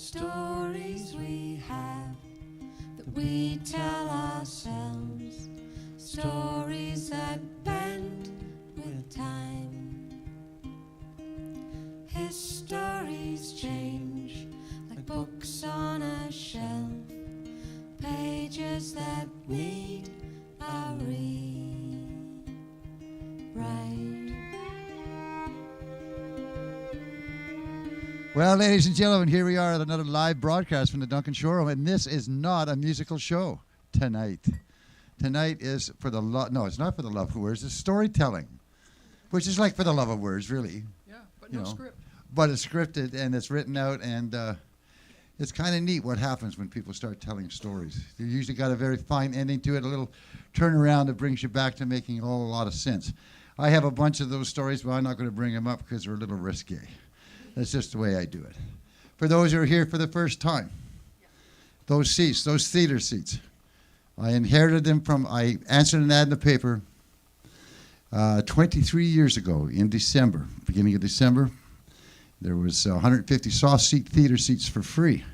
stories we have that we tell ourselves, stories that bend with time. His stories change like books on a shelf, pages that need a rewrite. Well, ladies and gentlemen, here we are at another live broadcast from the Duncan Showroom, and this is not a musical show tonight. Tonight is for the love. No, it's not for the love of words. It's storytelling, which is like for the love of words, really. Yeah, but no script. But it's scripted and it's written out, and it's kind of neat what happens when people start telling stories. You usually got a very fine ending to it, a little turnaround that brings you back to making a lot of sense. I have a bunch of those stories, but I'm not going to bring them up because they're a little risque. That's just the way I do it. For those who are here for the first time, those seats, those theater seats, I inherited them I answered an ad in the paper 23 years ago in December, beginning of December. There was 150 soft seat theater seats for free.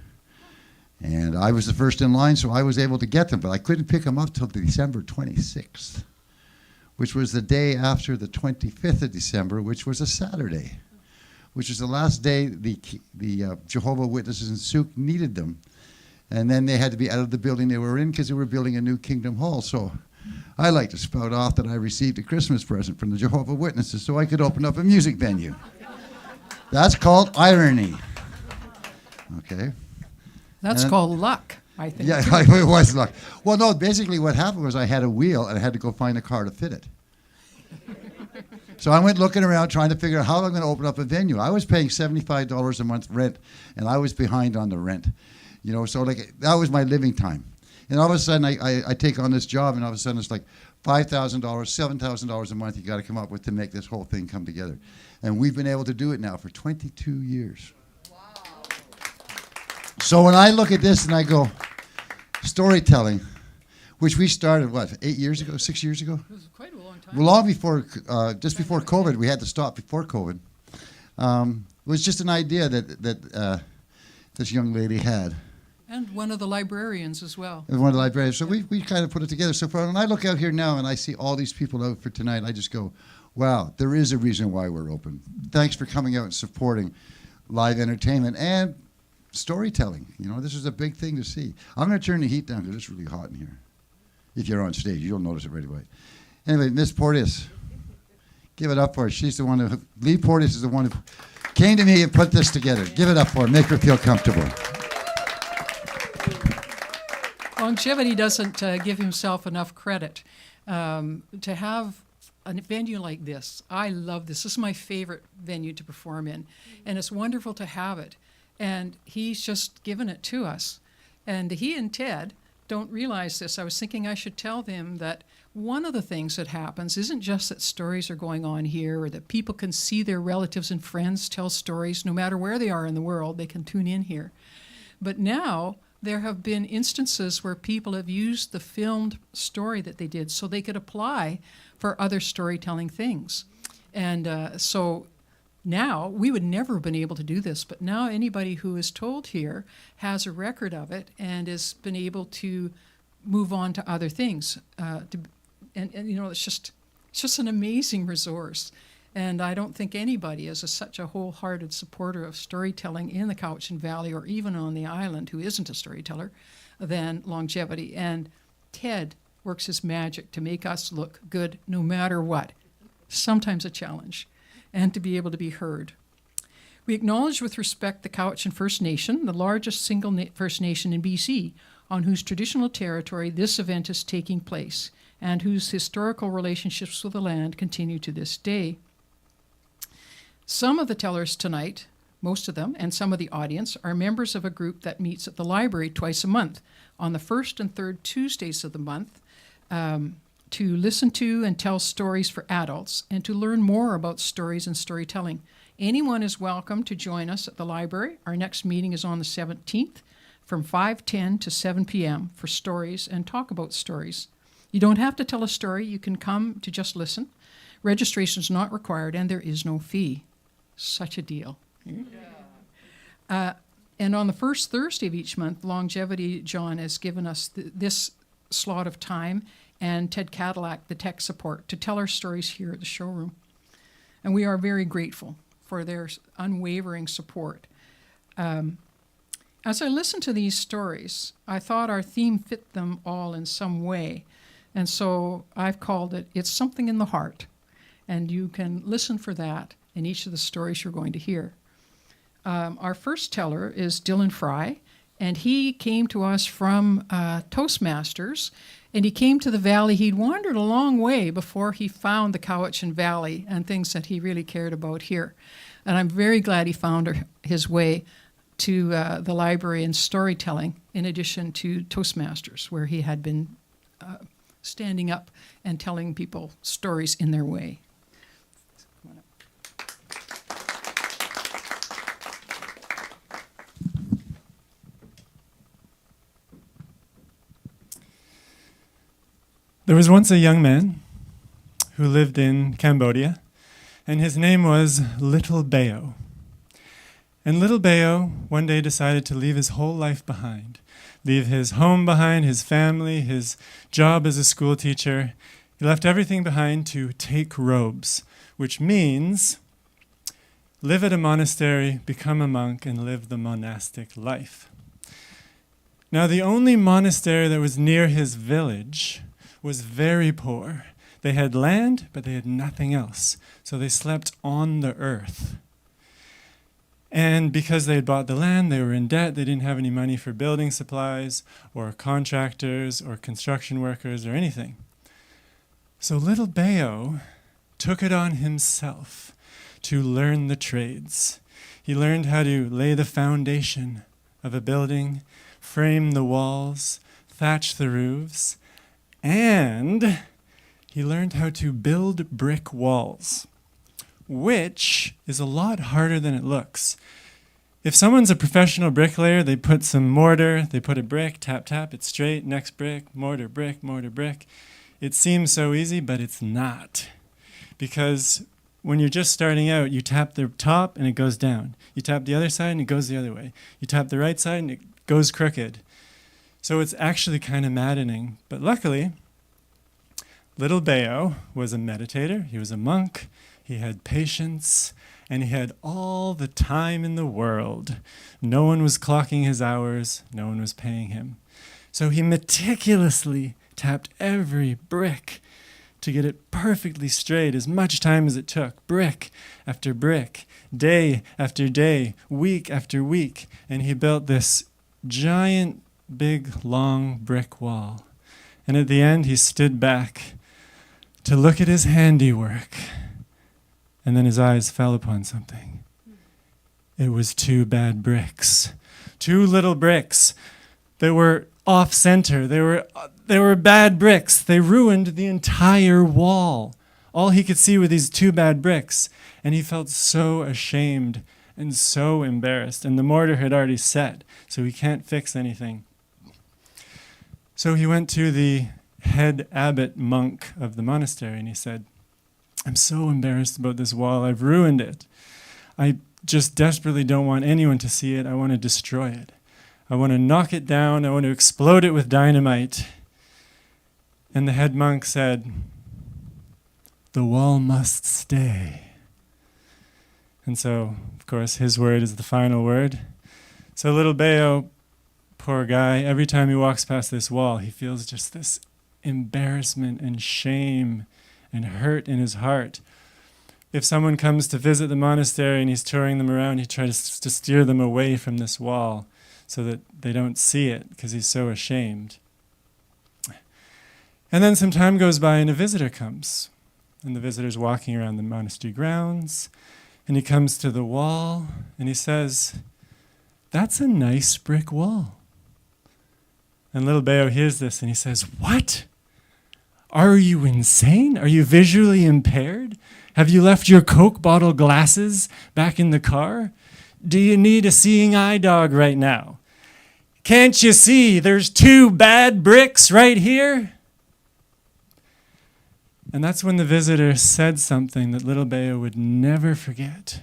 And I was the first in line, so I was able to get them, but I couldn't pick them up till December 26th, which was the day after the 25th of December, which was a Saturday, which was the last day the Jehovah's Witnesses in Souk needed them. And then they had to be out of the building they were in because they were building a new Kingdom Hall. So I like to spout off that I received a Christmas present from the Jehovah's Witnesses so I could open up a music venue. That's called irony. Okay. That's called luck, I think. Yeah, it was luck. Well, no, basically what happened was I had a wheel and I had to go find a car to fit it. So I went looking around trying to figure out how I'm going to open up a venue. I was paying $75 a month rent, and I was behind on the rent. So like that was my living time. And all of a sudden I take on this job, and all of a sudden it's like $5,000, $7,000 a month you got to come up with to make this whole thing come together. And we've been able to do it now for 22 years. Wow. So when I look at this and I go, storytelling, which we started, 6 years ago? It was quite a long time. Long before, just before COVID. We had to stop before COVID. It was just an idea that this young lady had. And one of the librarians as well. And one of the librarians. So we kind of put it together. So when I look out here now and I see all these people out for tonight, I just go, wow, there is a reason why we're open. Thanks for coming out and supporting live entertainment and storytelling. This is a big thing to see. I'm going to turn the heat down because it's really hot in here. If you're on stage, you'll notice it right away. Anyway, Miss Portis, give it up for her. She's the one Lee Portis is the one who came to me and put this together. Give it up for her. Make her feel comfortable. Longevity doesn't give himself enough credit. To have a venue like this, I love this. This is my favorite venue to perform in, and it's wonderful to have it. And he's just given it to us. And he and Ted don't realize this. I was thinking I should tell them that one of the things that happens isn't just that stories are going on here or that people can see their relatives and friends tell stories no matter where they are in the world. They can tune in here. But now there have been instances where people have used the filmed story that they did so they could apply for other storytelling things. And so now, we would never have been able to do this, but now anybody who is told here has a record of it and has been able to move on to other things. It's just an amazing resource. And I don't think anybody is such a wholehearted supporter of storytelling in the Cowichan Valley or even on the island who isn't a storyteller than Longevity. And Ted works his magic to make us look good no matter what. Sometimes a challenge. And to be able to be heard. We acknowledge with respect the Cowichan First Nation, the largest single First Nation in BC, on whose traditional territory this event is taking place, and whose historical relationships with the land continue to this day. Some of the tellers tonight, most of them, and some of the audience, are members of a group that meets at the library twice a month, on the first and third Tuesdays of the month, to listen to and tell stories for adults and to learn more about stories and storytelling. Anyone is welcome to join us at the library. Our next meeting is on the 17th from 5:10 to 7 p.m. for stories and talk about stories. You don't have to tell a story. You can come to just listen. Registration is not required and there is no fee. Such a deal. And on the first Thursday of each month, Longevity John has given us this slot of time, and Ted Cadillac, the tech support, to tell our stories here at the showroom. And we are very grateful for their unwavering support. As I listened to these stories, I thought our theme fit them all in some way. And so I've called it, It's Something in the Heart. And you can listen for that in each of the stories you're going to hear. Our first teller is Dylan Fry, and he came to us from Toastmasters, and he came to the valley. He'd wandered a long way before he found the Cowichan Valley and things that he really cared about here. And I'm very glad he found his way to the library and storytelling, in addition to Toastmasters, where he had been standing up and telling people stories in their way. There was once a young man who lived in Cambodia, and his name was Little Bayo. And Little Bayo one day decided to leave his whole life behind, leave his home behind, his family, his job as a school teacher. He left everything behind to take robes, which means live at a monastery, become a monk, and live the monastic life. Now, the only monastery that was near his village was very poor. They had land, but they had nothing else. So they slept on the earth. And because they had bought the land, they were in debt. They didn't have any money for building supplies or contractors or construction workers or anything. So little Bayo took it on himself to learn the trades. He learned how to lay the foundation of a building, frame the walls, thatch the roofs, and he learned how to build brick walls, which is a lot harder than it looks. If someone's a professional bricklayer, they put some mortar, they put a brick, tap, tap, it's straight, next brick, mortar, brick, mortar, brick. It seems so easy, but it's not. Because when you're just starting out, you tap the top and it goes down. You tap the other side and it goes the other way. You tap the right side and it goes crooked. So it's actually kind of maddening. But luckily, little Bayo was a meditator. He was a monk. He had patience. And he had all the time in the world. No one was clocking his hours. No one was paying him. So he meticulously tapped every brick to get it perfectly straight, as much time as it took, brick after brick, day after day, week after week. And he built this giant, big, long brick wall. And at the end, he stood back to look at his handiwork. And then his eyes fell upon something. It was 2 bad bricks. 2 little bricks that were off-center. They were bad bricks. They ruined the entire wall. All he could see were these 2 bad bricks. And he felt so ashamed and so embarrassed. And the mortar had already set, so he can't fix anything. So he went to the head abbot monk of the monastery and he said, I'm so embarrassed about this wall. I've ruined it. I just desperately don't want anyone to see it. I want to destroy it. I want to knock it down. I want to explode it with dynamite. And the head monk said, the wall must stay. And so, of course, his word is the final word. So little Bayo, poor guy, every time he walks past this wall, he feels just this embarrassment and shame and hurt in his heart. If someone comes to visit the monastery and he's touring them around, he tries to steer them away from this wall so that they don't see it because he's so ashamed. And then some time goes by and a visitor comes. And the visitor's walking around the monastery grounds. And he comes to the wall and he says, that's a nice brick wall. And little Bayo hears this and he says, what? Are you insane? Are you visually impaired? Have you left your Coke bottle glasses back in the car? Do you need a seeing eye dog right now? Can't you see there's 2 bad bricks right here? And that's when the visitor said something that little Bayo would never forget.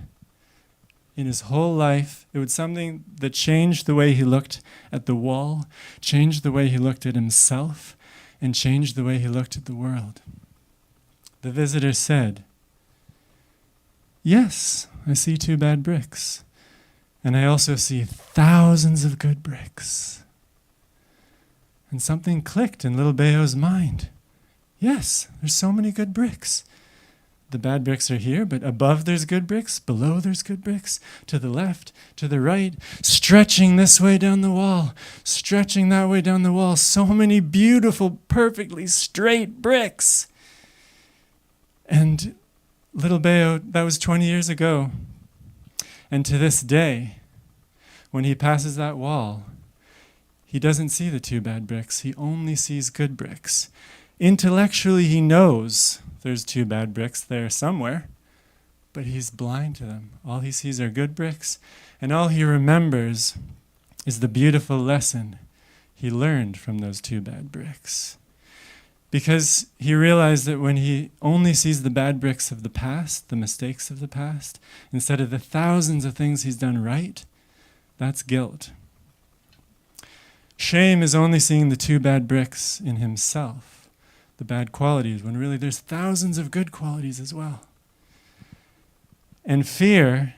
in his whole life. It was something that changed the way he looked at the wall, changed the way he looked at himself, and changed the way he looked at the world. The visitor said, "Yes, I see 2 bad bricks. And I also see thousands of good bricks." And something clicked in little Bayo's mind. Yes, there's so many good bricks. The bad bricks are here, but above there's good bricks, below there's good bricks, to the left, to the right, stretching this way down the wall, stretching that way down the wall. So many beautiful, perfectly straight bricks. And little Bayo, that was 20 years ago. And to this day, when he passes that wall, he doesn't see the 2 bad bricks. He only sees good bricks. Intellectually, he knows there's 2 bad bricks there somewhere, but he's blind to them. All he sees are good bricks, and all he remembers is the beautiful lesson he learned from those 2 bad bricks. Because he realized that when he only sees the bad bricks of the past, the mistakes of the past, instead of the thousands of things he's done right, that's guilt. Shame is only seeing the 2 bad bricks in himself, the bad qualities, when really there's thousands of good qualities as well. And fear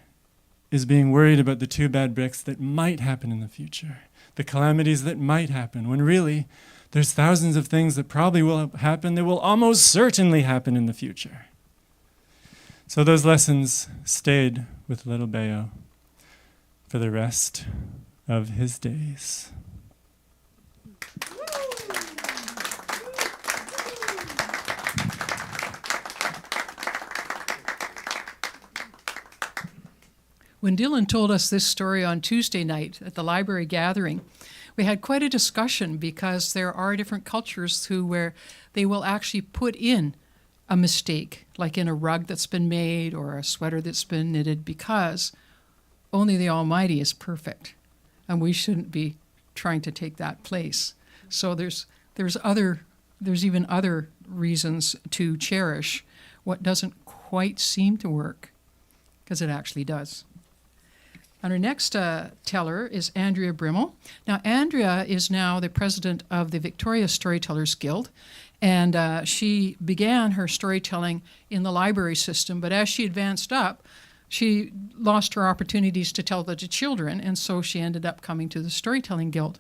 is being worried about the 2 bad bricks that might happen in the future, the calamities that might happen, when really there's thousands of things that probably will happen that will almost certainly happen in the future. So those lessons stayed with little Bayo for the rest of his days. When Dylan told us this story on Tuesday night at the library gathering, we had quite a discussion because there are different cultures where they will actually put in a mistake, like in a rug that's been made or a sweater that's been knitted, because only the Almighty is perfect, and we shouldn't be trying to take that place. So there's even other reasons to cherish what doesn't quite seem to work, because it actually does. And our next teller is Andrea Brimmel. Now, Andrea is now the president of the Victoria Storytellers Guild, and she began her storytelling in the library system, but as she advanced up, she lost her opportunities to tell that to children, and so she ended up coming to the Storytelling Guild.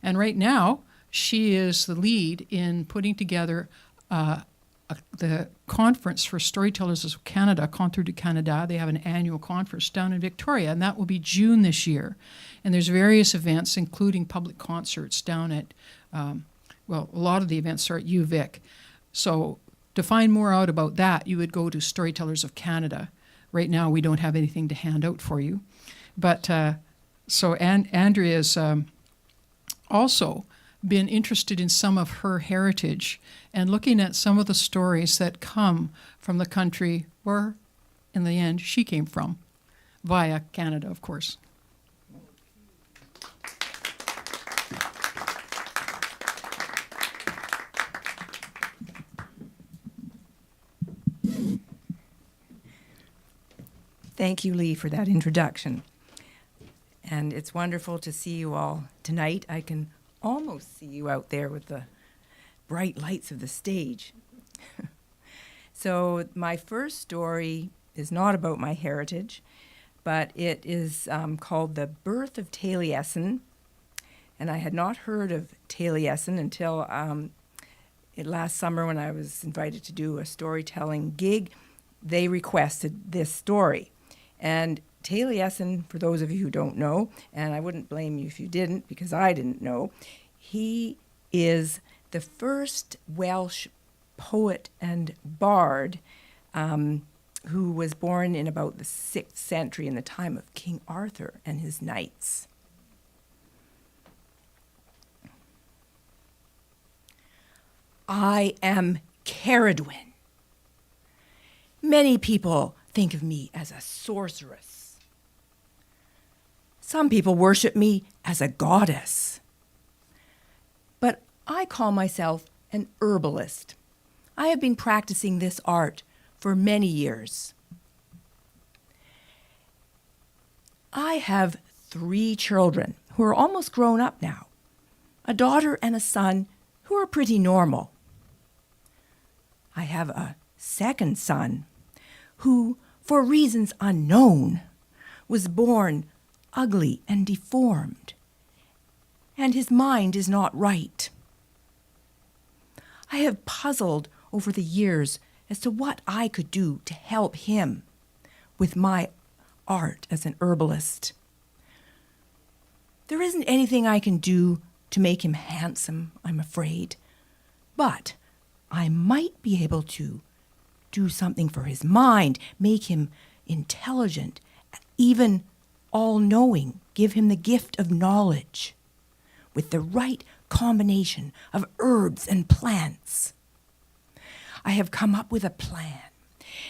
And right now, she is the lead in putting together the Conference for Storytellers of Canada, Contour du Canada. They have an annual conference down in Victoria, and that will be June this year. And there's various events, including public concerts down at, a lot of the events are at UVic. So to find more out about that, you would go to Storytellers of Canada. Right now, we don't have anything to hand out for you. But so Andrea's also been interested in some of her heritage and looking at some of the stories that come from the country where, in the end, she came from, via Canada, of course. Thank you, Lee, for that introduction. And it's wonderful to see you all tonight. I can almost see you out there with the bright lights of the stage. So my first story is not about my heritage, but it is called The Birth of Taliesin. And I had not heard of Taliesin until last summer when I was invited to do a storytelling gig. They requested this story. And Taliesin, for those of you who don't know, and I wouldn't blame you if you didn't, because I didn't know, he is the first Welsh poet and bard who was born in about the 6th century in the time of King Arthur and his knights. I am Ceridwen. Many people think of me as a sorceress. Some people worship me as a goddess. But I call myself an herbalist. I have been practicing this art for many years. I have 3 children who are almost grown up now, a daughter and a son who are pretty normal. I have a second son who, for reasons unknown, was born ugly and deformed, and his mind is not right. I have puzzled over the years as to what I could do to help him with my art as an herbalist. There isn't anything I can do to make him handsome, I'm afraid, but I might be able to do something for his mind, make him intelligent, even all-knowing, give him the gift of knowledge with the right combination of herbs and plants. I have come up with a plan,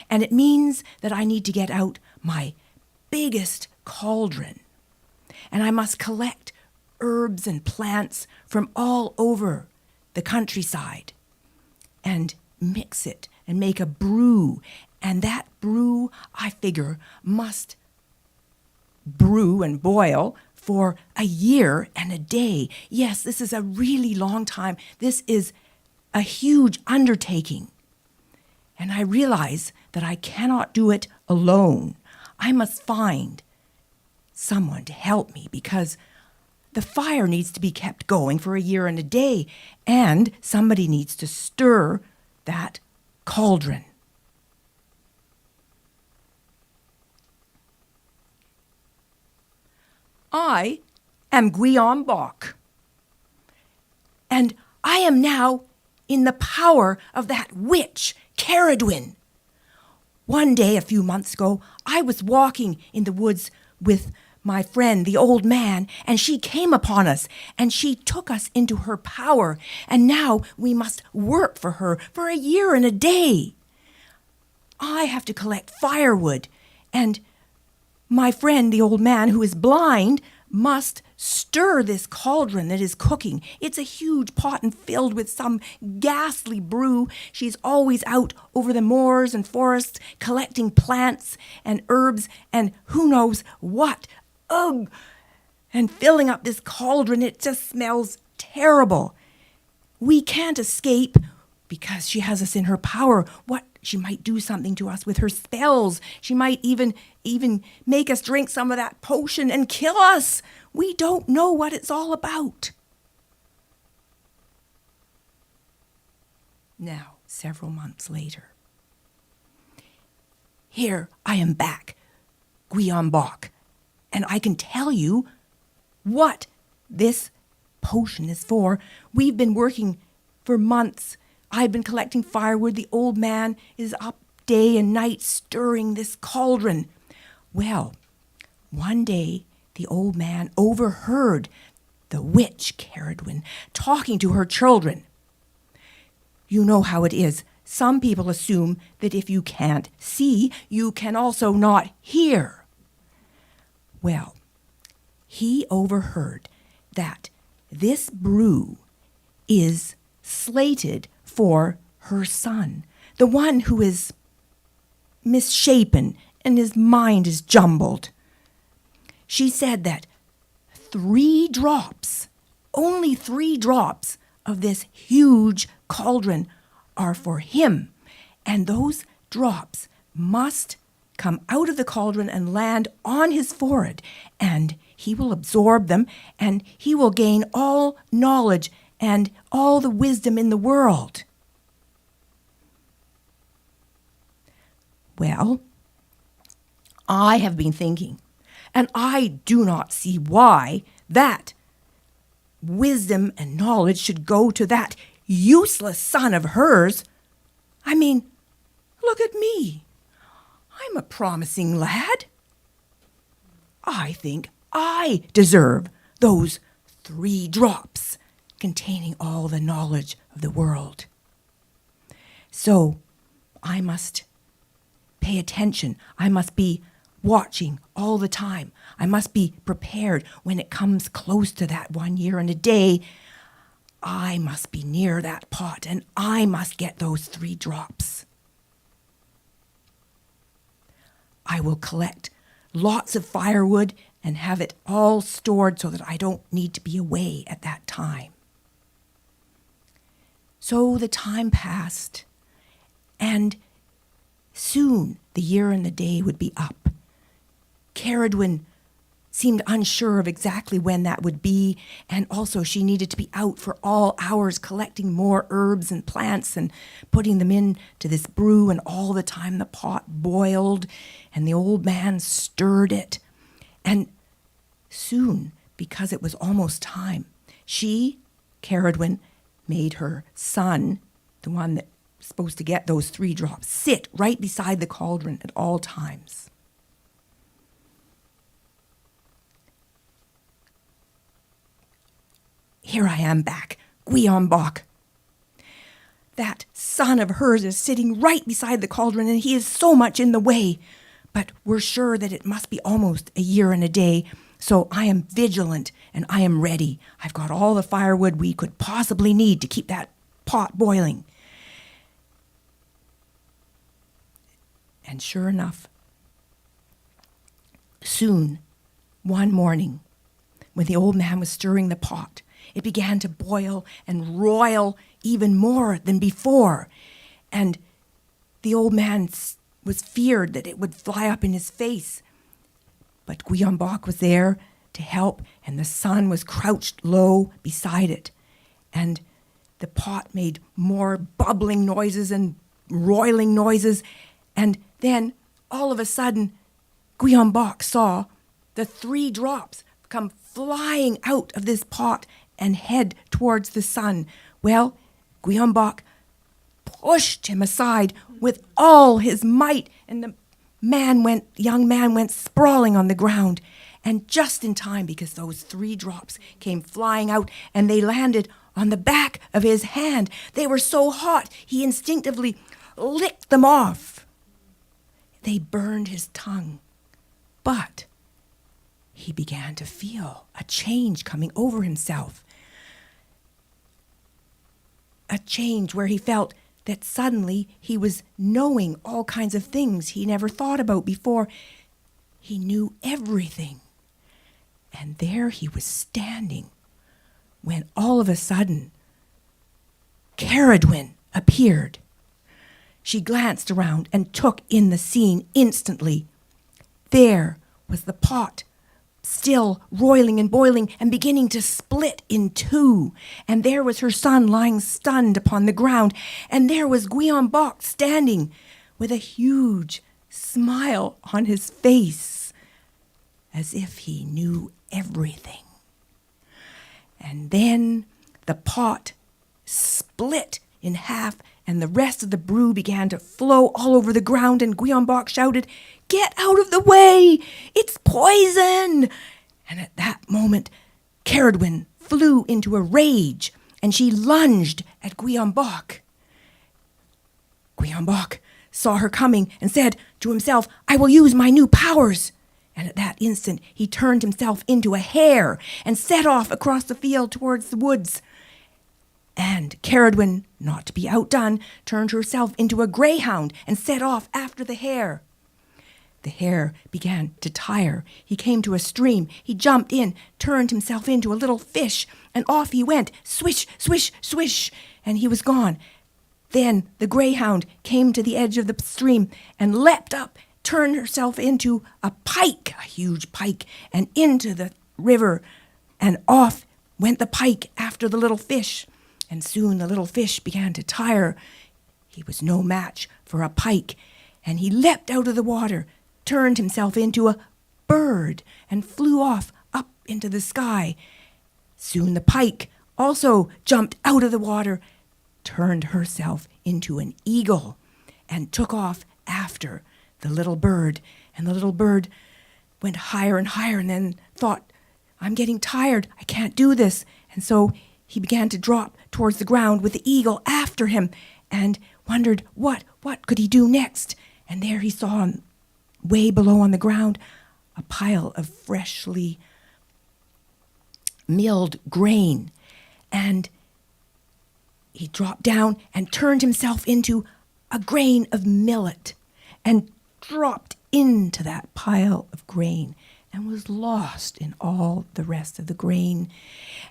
and it means that I need to get out my biggest cauldron, and I must collect herbs and plants from all over the countryside and mix it and make a brew, and that brew, I figure, must brew and boil for a year and a day. Yes, this is a really long time. This is a huge undertaking. And I realize that I cannot do it alone. I must find someone to help me because the fire needs to be kept going for a year and a day, and somebody needs to stir that cauldron. I am Guillaume Bach, and I am now in the power of that witch, Caradwin. One day, a few months ago, I was walking in the woods with my friend, the old man, and she came upon us, and she took us into her power, and now we must work for her for a year and a day. I have to collect firewood, and my friend, the old man who is blind, must stir this cauldron that is cooking. It's a huge pot and filled with some ghastly brew. She's always out over the moors and forests collecting plants and herbs and who knows what. Ugh! And filling up this cauldron, it just smells terrible. We can't escape because she has us in her power. What? She might do something to us with her spells. She might even make us drink some of that potion and kill us. We don't know what it's all about. Now, several months later, here I am back, Guillaume Bach, and I can tell you what this potion is for. We've been working for months. I've been collecting firewood. The old man is up day and night stirring this cauldron. Well, one day the old man overheard the witch Caradwin talking to her children. You know how it is. Some people assume that if you can't see, you can also not hear. Well, he overheard that this brew is slated for her son, the one who is misshapen and his mind is jumbled. She said that 3 drops, only 3 drops of this huge cauldron are for him, and those drops must come out of the cauldron and land on his forehead, and he will absorb them, and he will gain all knowledge and all the wisdom in the world. Well, I have been thinking, and I do not see why that wisdom and knowledge should go to that useless son of hers. I mean, look at me. I'm a promising lad. I think I deserve those 3 drops containing all the knowledge of the world. So I must pay attention. I must be watching all the time. I must be prepared when it comes close to that 1 year and a day. I must be near that pot and I must get those 3 drops. I will collect lots of firewood and have it all stored so that I don't need to be away at that time. So the time passed, and soon the year and the day would be up. Caradwin seemed unsure of exactly when that would be, and also she needed to be out for all hours collecting more herbs and plants and putting them into this brew, and all the time the pot boiled and the old man stirred it. And soon, because it was almost time, she, Caradwin, made her son, the one that was supposed to get those 3 drops, sit right beside the cauldron at all times. Here I am back, Gwion Bok. That son of hers is sitting right beside the cauldron, and he is so much in the way. But we're sure that it must be almost a year and a day, so I am vigilant and I am ready. I've got all the firewood we could possibly need to keep that pot boiling. And sure enough, soon, one morning, when the old man was stirring the pot, it began to boil and roil even more than before. And the old man was feared that it would fly up in his face. But Gwion Bok was there to help, and the son was crouched low beside it. And the pot made more bubbling noises and roiling noises. And then, all of a sudden, Gwion Bok saw the 3 drops come flying out of this pot and head towards the sun. Well, Gwion Bok pushed him aside with all his might, and the young man went sprawling on the ground. And just in time, because those 3 drops came flying out and they landed on the back of his hand. They were so hot, he instinctively licked them off. They burned his tongue. But he began to feel a change coming over himself. A change where he felt that suddenly he was knowing all kinds of things he never thought about before. He knew everything. And there he was standing when all of a sudden Caradwin appeared. She glanced around and took in the scene instantly. There was the pot, still roiling and boiling and beginning to split in 2. And there was her son lying stunned upon the ground. And there was Gwion Bok standing with a huge smile on his face, as if he knew everything. And then the pot split in half, and the rest of the brew began to flow all over the ground, and Gwion Bok shouted, "Get out of the way! It's poison!" And at that moment, Caradwin flew into a rage, and she lunged at Gwion Bok. Gwion Bok saw her coming and said to himself, "I will use my new powers." And at that instant, he turned himself into a hare and set off across the field towards the woods. And Caradwin, not to be outdone, turned herself into a greyhound and set off after the hare. The hare began to tire. He came to a stream. He jumped in, turned himself into a little fish, and off he went, swish, swish, swish, and he was gone. Then the greyhound came to the edge of the stream and leapt up, turned herself into a pike, a huge pike, and into the river, and off went the pike after the little fish. And soon the little fish began to tire. He was no match for a pike, and he leapt out of the water, turned himself into a bird, and flew off up into the sky. Soon the pike also jumped out of the water, turned herself into an eagle, and took off after the little bird. And the little bird went higher and higher, and then thought, "I'm getting tired. I can't do this." And so he began to drop towards the ground with the eagle after him, and wondered what could he do next. And there he saw, way below on the ground, a pile of freshly milled grain. And he dropped down and turned himself into a grain of millet and dropped into that pile of grain and was lost in all the rest of the grain.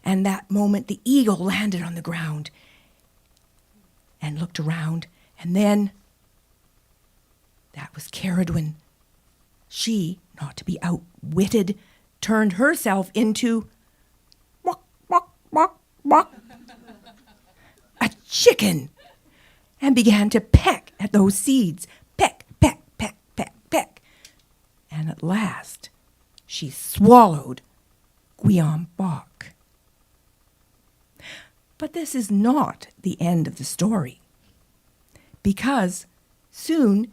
And that moment, the eagle landed on the ground and looked around, and then that was Caradwin. She, not to be outwitted, turned herself into walk, walk, walk, walk, a chicken, and began to peck at those seeds. Peck, peck, peck, peck, peck. And at last, she swallowed Guillaume Bach. But this is not the end of the story, because soon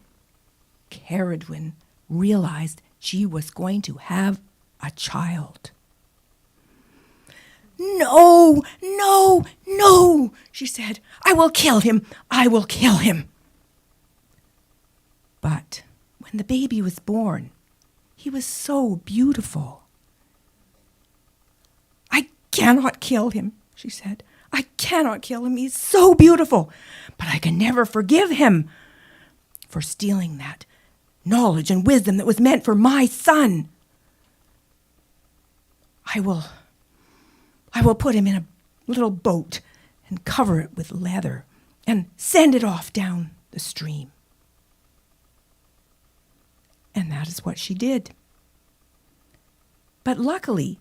Caradwin realized she was going to have a child. No, no, no, she said. I will kill him. I will kill him. But when the baby was born, he was so beautiful. I cannot kill him, she said. I cannot kill him. He's so beautiful. But I can never forgive him for stealing that knowledge and wisdom that was meant for my son. I will put him in a little boat and cover it with leather and send it off down the stream. And that is what she did. But luckily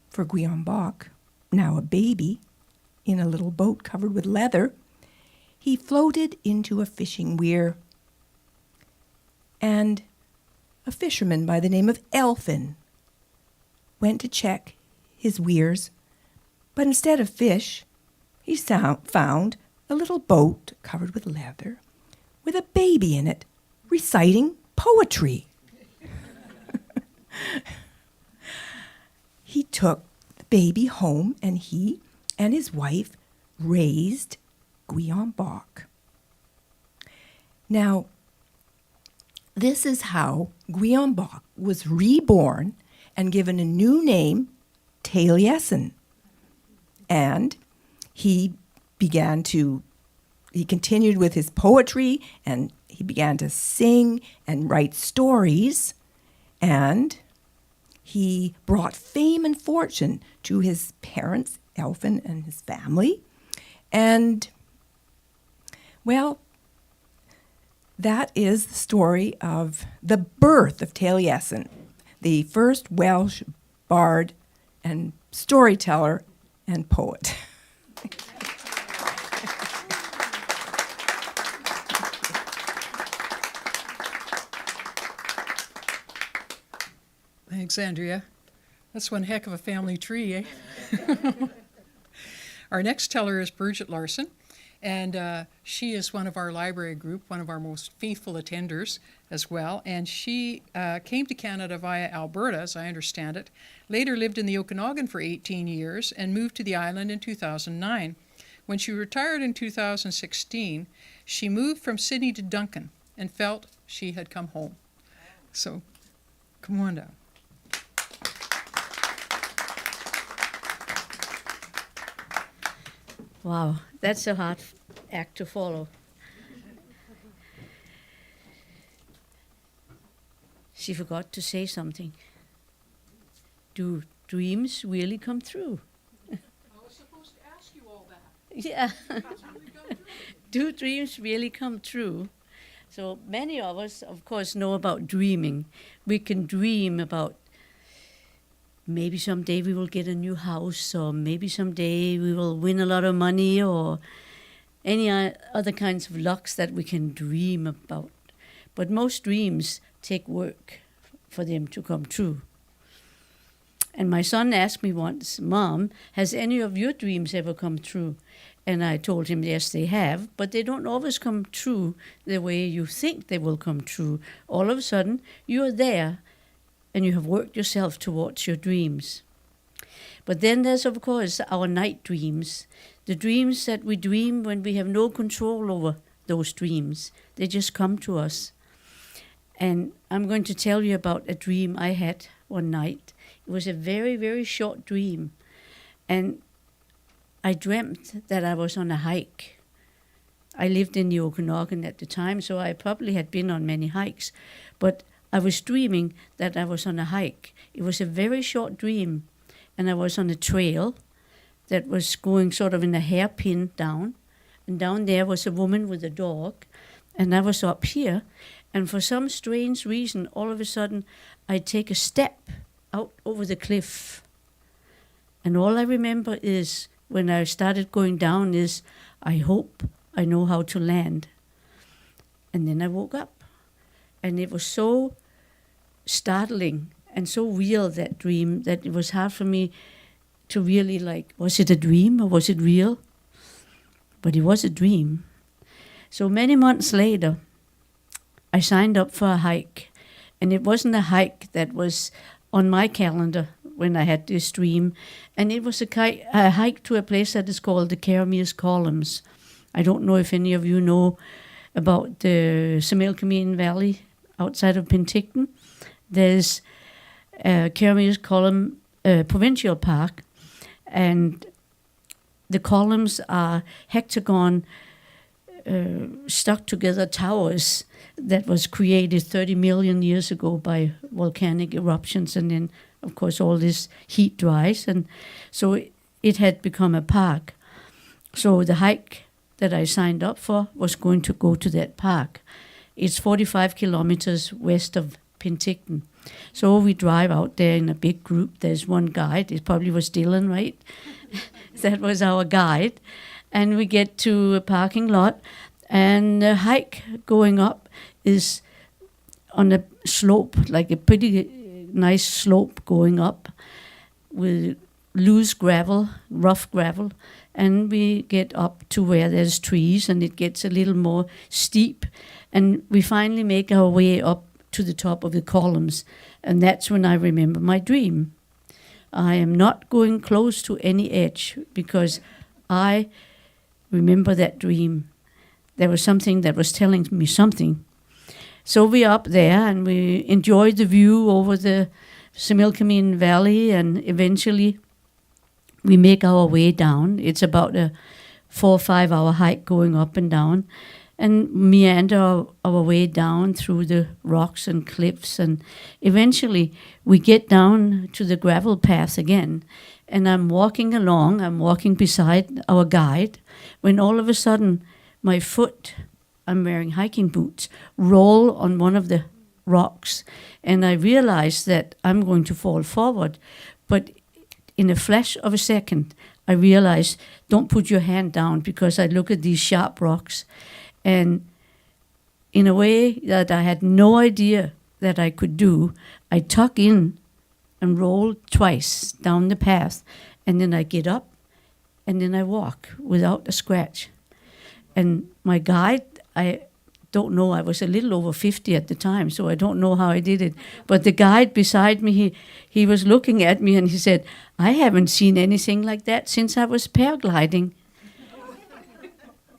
for Guillaume Bach, now a baby, in a little boat covered with leather, he floated into a fishing weir. And a fisherman by the name of Elfin went to check his weirs, but instead of fish, he found a little boat covered with leather with a baby in it reciting poetry. He took the baby home, and he and his wife raised Guillaume Bach. Now, this is how Guillaume Bach was reborn and given a new name, Taliesin. And he continued with his poetry, and he began to sing and write stories, and he brought fame and fortune to his parents, Elfin, and his family. And, well, that is the story of the birth of Taliesin, the first Welsh bard and storyteller and poet. Thanks, Andrea. That's one heck of a family tree, eh? Our next teller is Bridget Larson, and she is one of our library group, one of our most faithful attenders as well. And she came to Canada via Alberta, as I understand it, later lived in the Okanagan for 18 years, and moved to the island in 2009. When she retired in 2016, she moved from Sydney to Duncan and felt she had come home. So, come on down. Wow, that's a hard act to follow. She forgot to say something. Do dreams really come true? I was supposed to ask you all that. Yeah. Do dreams really come true? So many of us, of course, know about dreaming. We can dream about maybe someday we will get a new house, or maybe someday we will win a lot of money, or any other kinds of lucks that we can dream about. But most dreams take work for them to come true. And my son asked me once, Mom, has any of your dreams ever come true? And I told him, yes, they have, but they don't always come true the way you think they will come true. All of a sudden, you're there, and you have worked yourself towards your dreams. But then there's, of course, our night dreams, the dreams that we dream when we have no control over those dreams. They just come to us. And I'm going to tell you about a dream I had one night. It was a very, very short dream. And I dreamt that I was on a hike. I lived in the Okanagan at the time, so I probably had been on many hikes. But I was dreaming that I was on a hike. It was a very short dream, and I was on a trail that was going sort of in a hairpin down. And down there was a woman with a dog, and I was up here. And for some strange reason, all of a sudden, I take a step out over the cliff. And all I remember is when I started going down is, I hope I know how to land. And then I woke up. And it was so startling and so real, that dream, that it was hard for me to really was it a dream or was it real? But it was a dream. So many months later, I signed up for a hike. And it wasn't a hike that was on my calendar when I had this dream. And it was a hike to a place that is called the Caramere's Columns. I don't know if any of you know about the Similkameen Valley outside of Penticton. There's Caramere's Column Provincial Park, and the columns are hexagon stuck together towers that was created 30 million years ago by volcanic eruptions, and then of course all this heat dries, and so it had become a park. So the hike that I signed up for was going to go to that park. It's 45 kilometers west of Penticton. So we drive out there in a big group. There's one guide. It probably was Dylan, right? That was our guide. And we get to a parking lot, and the hike going up is on a slope, like a pretty nice slope going up with loose gravel, rough gravel. And we get up to where there's trees, and it gets a little more steep. And we finally make our way up to the top of the columns. And that's when I remember my dream. I am not going close to any edge because I remember that dream. There was something that was telling me something. So we're up there, and we enjoy the view over the Similkameen Valley, and eventually we make our way down. It's about a 4 or 5 hour hike going up and down, and meander our way down through the rocks and cliffs. And eventually we get down to the gravel path again. And I'm walking along, I'm walking beside our guide, when all of a sudden my foot, I'm wearing hiking boots, roll on one of the rocks. And I realize that I'm going to fall forward. But in a flash of a second, I realize, don't put your hand down, because I look at these sharp rocks. And in a way that I had no idea that I could do, I tuck in and roll twice down the path. And then I get up, and then I walk without a scratch. And my guide, I don't know, I was a little over 50 at the time, so I don't know how I did it. But the guide beside me, he was looking at me, and he said, I haven't seen anything like that since I was paragliding.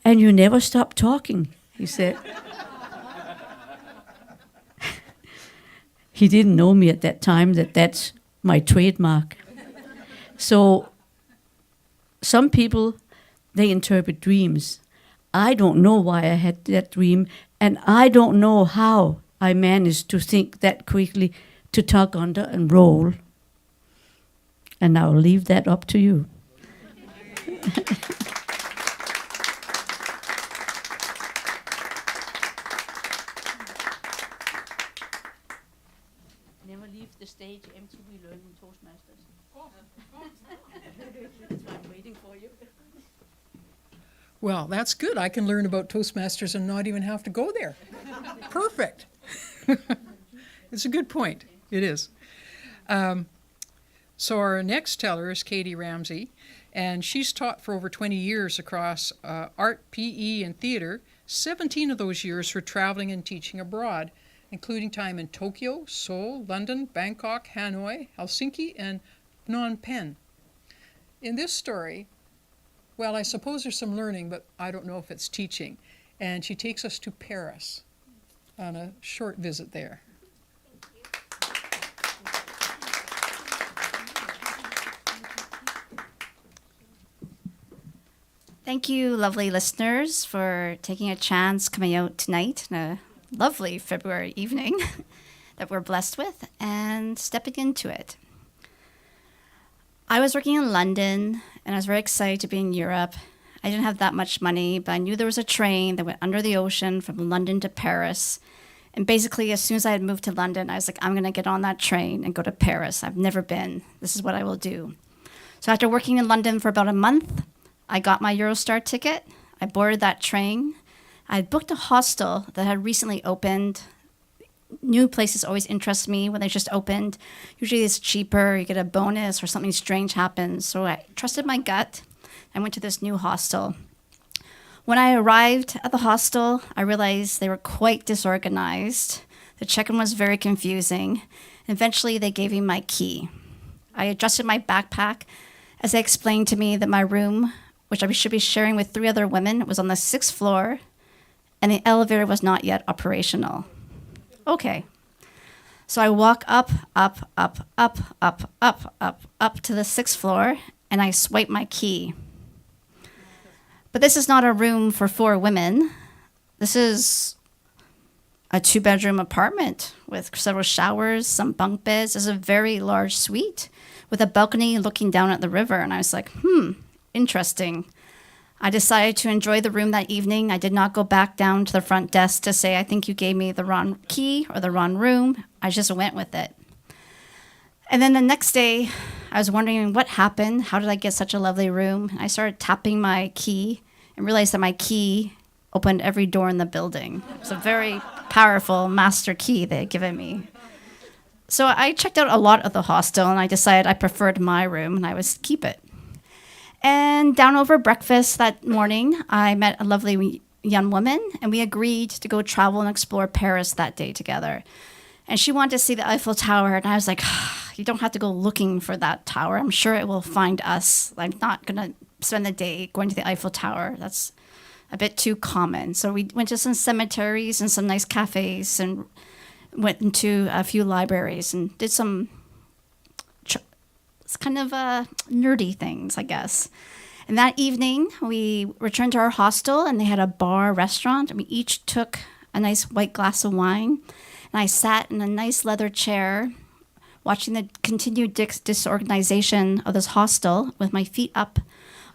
And you never stop talking, he said. He didn't know me at that time, that's my trademark. So some people, they interpret dreams. I don't know why I had that dream, and I don't know how I managed to think that quickly, to tuck under and roll. And I'll leave that up to you. Never leave the stage empty. We learn in Toastmasters. That's why I'm waiting for you. Well, that's good. I can learn about Toastmasters and not even have to go there. Perfect. It's a good point. It is. So our next teller is Katie Ramsey, and she's taught for over 20 years across art, PE, and theater, 17 of those years for traveling and teaching abroad, including time in Tokyo, Seoul, London, Bangkok, Hanoi, Helsinki, and Phnom Penh. In this story, well, I suppose there's some learning, but I don't know if it's teaching. And she takes us to Paris on a short visit there. Thank you, lovely listeners, for taking a chance coming out tonight on a lovely February evening that we're blessed with and stepping into it. I was working in London, and I was very excited to be in Europe. I didn't have that much money, but I knew there was a train that went under the ocean from London to Paris. And basically, as soon as I had moved to London, I was like, I'm going to get on that train and go to Paris. I've never been. This is what I will do. So after working in London for about a month, I got my Eurostar ticket. I boarded that train. I had booked a hostel that had recently opened. New places always interest me when they just opened. Usually it's cheaper, you get a bonus or something strange happens. So I trusted my gut. I went to this new hostel. When I arrived at the hostel, I realized they were quite disorganized. The check-in was very confusing. Eventually, they gave me my key. I adjusted my backpack as they explained to me that my room, which I should be sharing with 3 other women, was on the 6th floor, and the elevator was not yet operational. Okay. So I walk up to the 6th floor, and I swipe my key. But this is not a room for 4 women. This is a 2-bedroom apartment with several showers, some bunk beds. It's a very large suite with a balcony looking down at the river. And I was like, interesting. I decided to enjoy the room that evening. I did not go back down to the front desk to say, I think you gave me the wrong key or the wrong room. I just went with it. And then the next day, I was wondering what happened. How did I get such a lovely room? I started tapping my key and realized that my key opened every door in the building. It's a very powerful master key they had given me. So I checked out a lot of the hostel, and I decided I preferred my room, and I would keep it. And down over breakfast that morning, I met a lovely young woman, and we agreed to go travel and explore Paris that day together. And she wanted to see the Eiffel Tower, and I was like, you don't have to go looking for that tower. I'm sure it will find us. I'm not going to spend the day going to the Eiffel Tower. That's a bit too common. So we went to some cemeteries and some nice cafes and went into a few libraries and did some kind of nerdy things, I guess. And that evening, we returned to our hostel, and they had a bar restaurant, and we each took a nice white glass of wine. And I sat in a nice leather chair watching the continued disorganization of this hostel with my feet up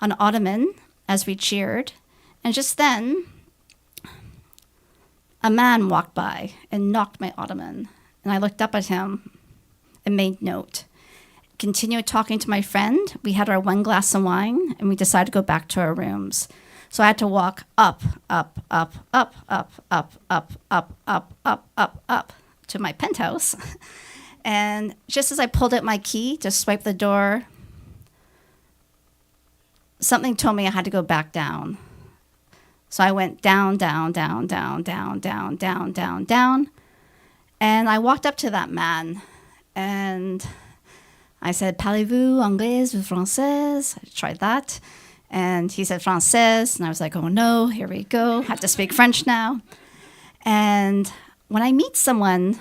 on an ottoman as we cheered. And just then, a man walked by and knocked my ottoman. And I looked up at him and made note. Continued talking to my friend. We had our 1 glass of wine, and we decided to go back to our rooms. So I had to walk up to my penthouse. And just as I pulled out my key to swipe the door, something told me I had to go back down. So I went down. And I walked up to that man, and I said, Parlez-vous anglais ou français? I tried that. And he said français, and I was like, oh no, here we go. Have to speak French now. And when I meet someone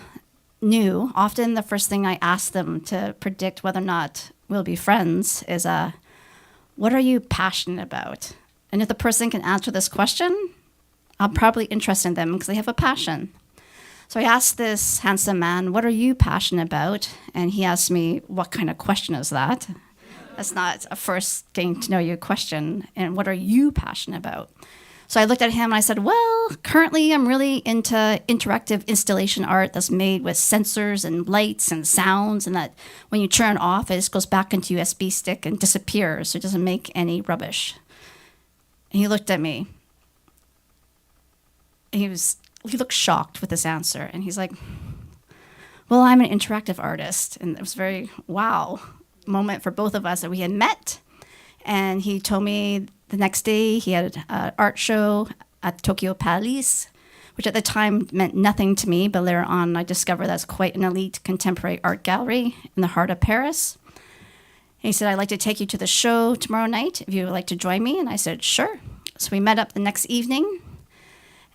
new, often the first thing I ask them to predict whether or not we'll be friends is, what are you passionate about? And if the person can answer this question, I'm probably interested in them because they have a passion. So I asked this handsome man, what are you passionate about? And he asked me, what kind of question is that? That's not a first getting to know you question. And what are you passionate about? So I looked at him and I said, well, currently I'm really into interactive installation art that's made with sensors and lights and sounds, and that when you turn it off, it just goes back into USB stick and disappears, so it doesn't make any rubbish. And he looked at me. And he looked shocked with this answer. And he's like, well, I'm an interactive artist. And it was a very wow moment for both of us that we had met. And he told me the next day he had an art show at Tokyo Palace, which at the time meant nothing to me, but later on I discovered that's quite an elite contemporary art gallery in the heart of Paris. And he said, I'd like to take you to the show tomorrow night if you would like to join me. And I said, sure. So we met up the next evening,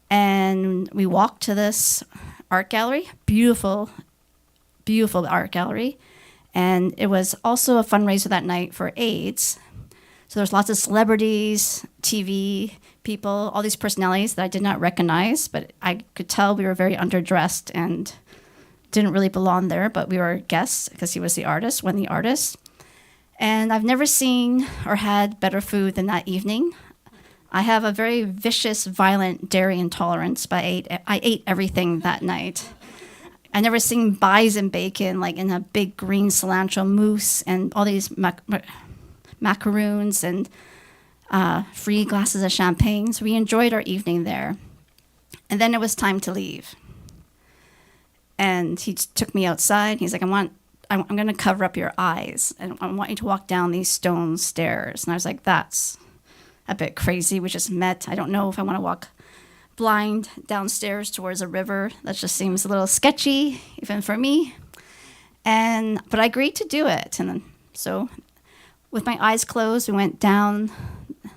and we walked to this art gallery, beautiful, beautiful art gallery. And it was also a fundraiser that night for AIDS. So there's lots of celebrities, TV people, all these personalities that I did not recognize, but I could tell we were very underdressed and didn't really belong there, but we were guests because he was the artist, one of the artists. And I've never seen or had better food than that evening. I have a very vicious, violent dairy intolerance, but I ate everything that night. I never seen bison bacon like in a big green cilantro mousse and all these macaroons and free glasses of champagne. So we enjoyed our evening there. And then it was time to leave. And he took me outside. He's like, I'm going to cover up your eyes. And I want you to walk down these stone stairs. And I was like, that's a bit crazy. We just met. I don't know if I want to walk blind downstairs towards a river. That just seems a little sketchy, even for me. But I agreed to do it. And so with my eyes closed, we went down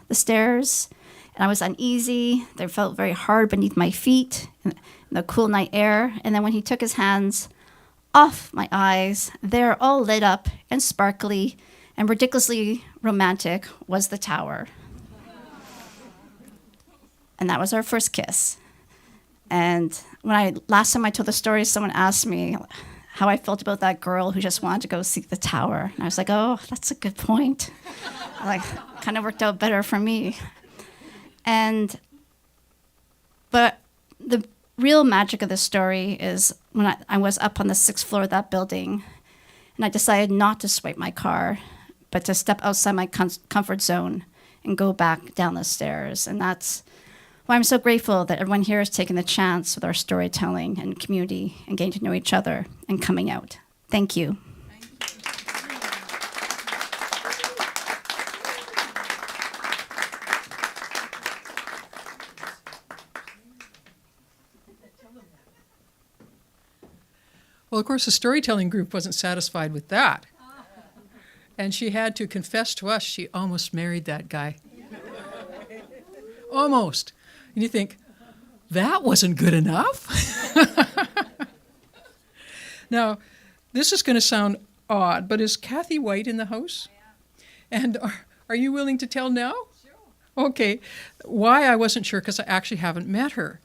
the stairs. And I was uneasy. They felt very hard beneath my feet in the cool night air. And then when he took his hands off my eyes, there, all lit up and sparkly and ridiculously romantic, was the tower. And that was our first kiss. And last time I told the story, someone asked me how I felt about that girl who just wanted to go see the tower. And I was like, oh, that's a good point. Kind of worked out better for me. But the real magic of this story is when I was up on the 6th floor of that building, and I decided not to swipe my car, but to step outside my comfort zone and go back down the stairs. And that's why I'm so grateful that everyone here has taken the chance with our storytelling and community and getting to know each other and coming out. Thank you. Well, of course, the storytelling group wasn't satisfied with that. And she had to confess to us she almost married that guy. Almost. And you think, that wasn't good enough? Now, this is going to sound odd, but is Kathy White in the house? Yeah. And are you willing to tell now? Sure. Okay. Why I wasn't sure, because I actually haven't met her.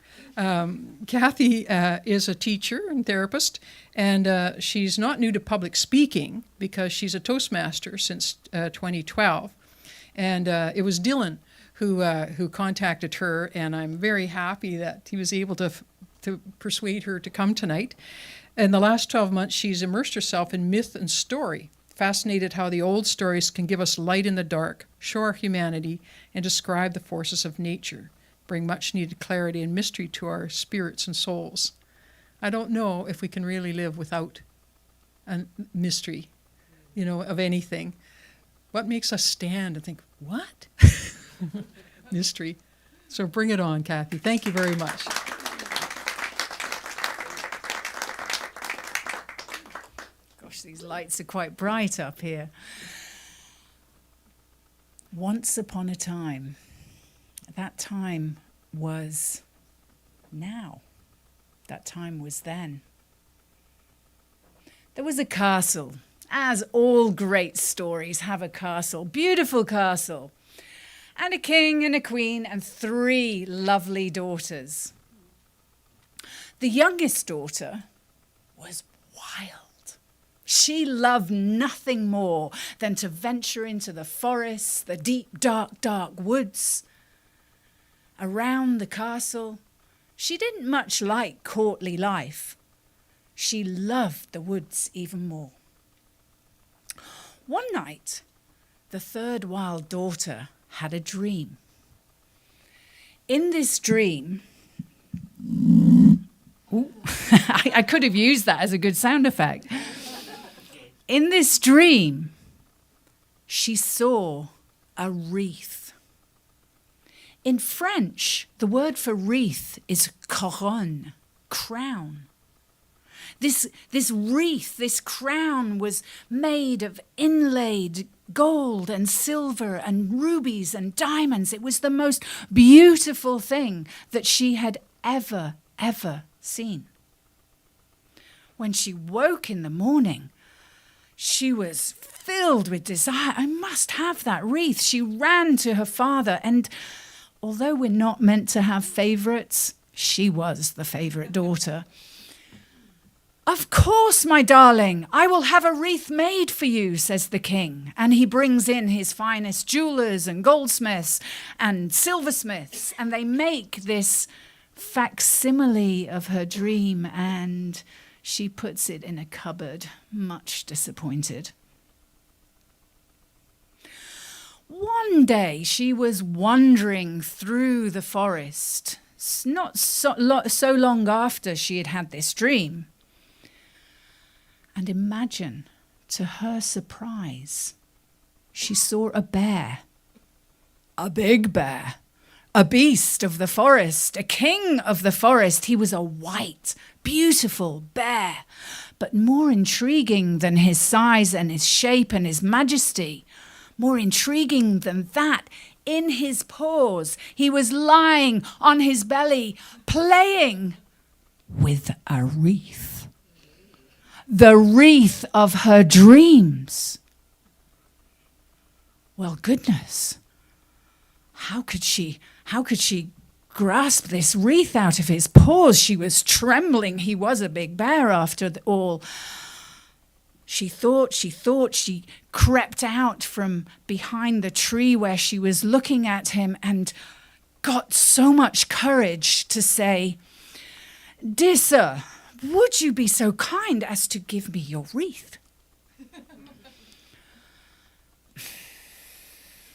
Kathy is a teacher and therapist, and she's not new to public speaking because she's a Toastmaster since 2012. And it was Dylan who contacted her, and I'm very happy that he was able to persuade her to come tonight. In the last 12 months, she's immersed herself in myth and story, fascinated how the old stories can give us light in the dark, show our humanity, and describe the forces of nature, bring much needed clarity and mystery to our spirits and souls. I don't know if we can really live without a mystery, of anything. What makes us stand and think, what? Mystery. So bring it on, Kathy. Thank you very much. Gosh, these lights are quite bright up here. Once upon a time, that time was now. That time was then. There was a castle, as all great stories have a castle, beautiful castle, and a king and a queen and 3 lovely daughters. The youngest daughter was wild. She loved nothing more than to venture into the forests, the deep, dark, dark woods. Around the castle, she didn't much like courtly life. She loved the woods even more. One night, the 3rd wild daughter had a dream. In this dream, I could have used that as a good sound effect. In this dream, she saw a wreath. In French, the word for wreath is couronne, crown. This wreath, this crown was made of inlaid gold and silver and rubies and diamonds. It was the most beautiful thing that she had ever seen. When she woke in the morning, she was filled with desire. I must have that wreath. She ran to her father, and although we're not meant to have favorites, she was the favorite daughter. "Of course, my darling, I will have a wreath made for you," says the king. And he brings in his finest jewelers and goldsmiths and silversmiths, and they make this facsimile of her dream, and she puts it in a cupboard, much disappointed. One day she was wandering through the forest, not so long after she had had this dream. And imagine, to her surprise, she saw a bear, a big bear, a beast of the forest, a king of the forest. He was a white, beautiful bear, but more intriguing than his size and his shape and his majesty. More intriguing than that, in his paws, he was lying on his belly, playing with a wreath. The wreath of her dreams. Well, goodness, how could she grasp this wreath out of his paws? She was trembling. He was a big bear after all. She thought, she crept out from behind the tree where she was looking at him and got so much courage to say, "Dear sir, would you be so kind as to give me your wreath?"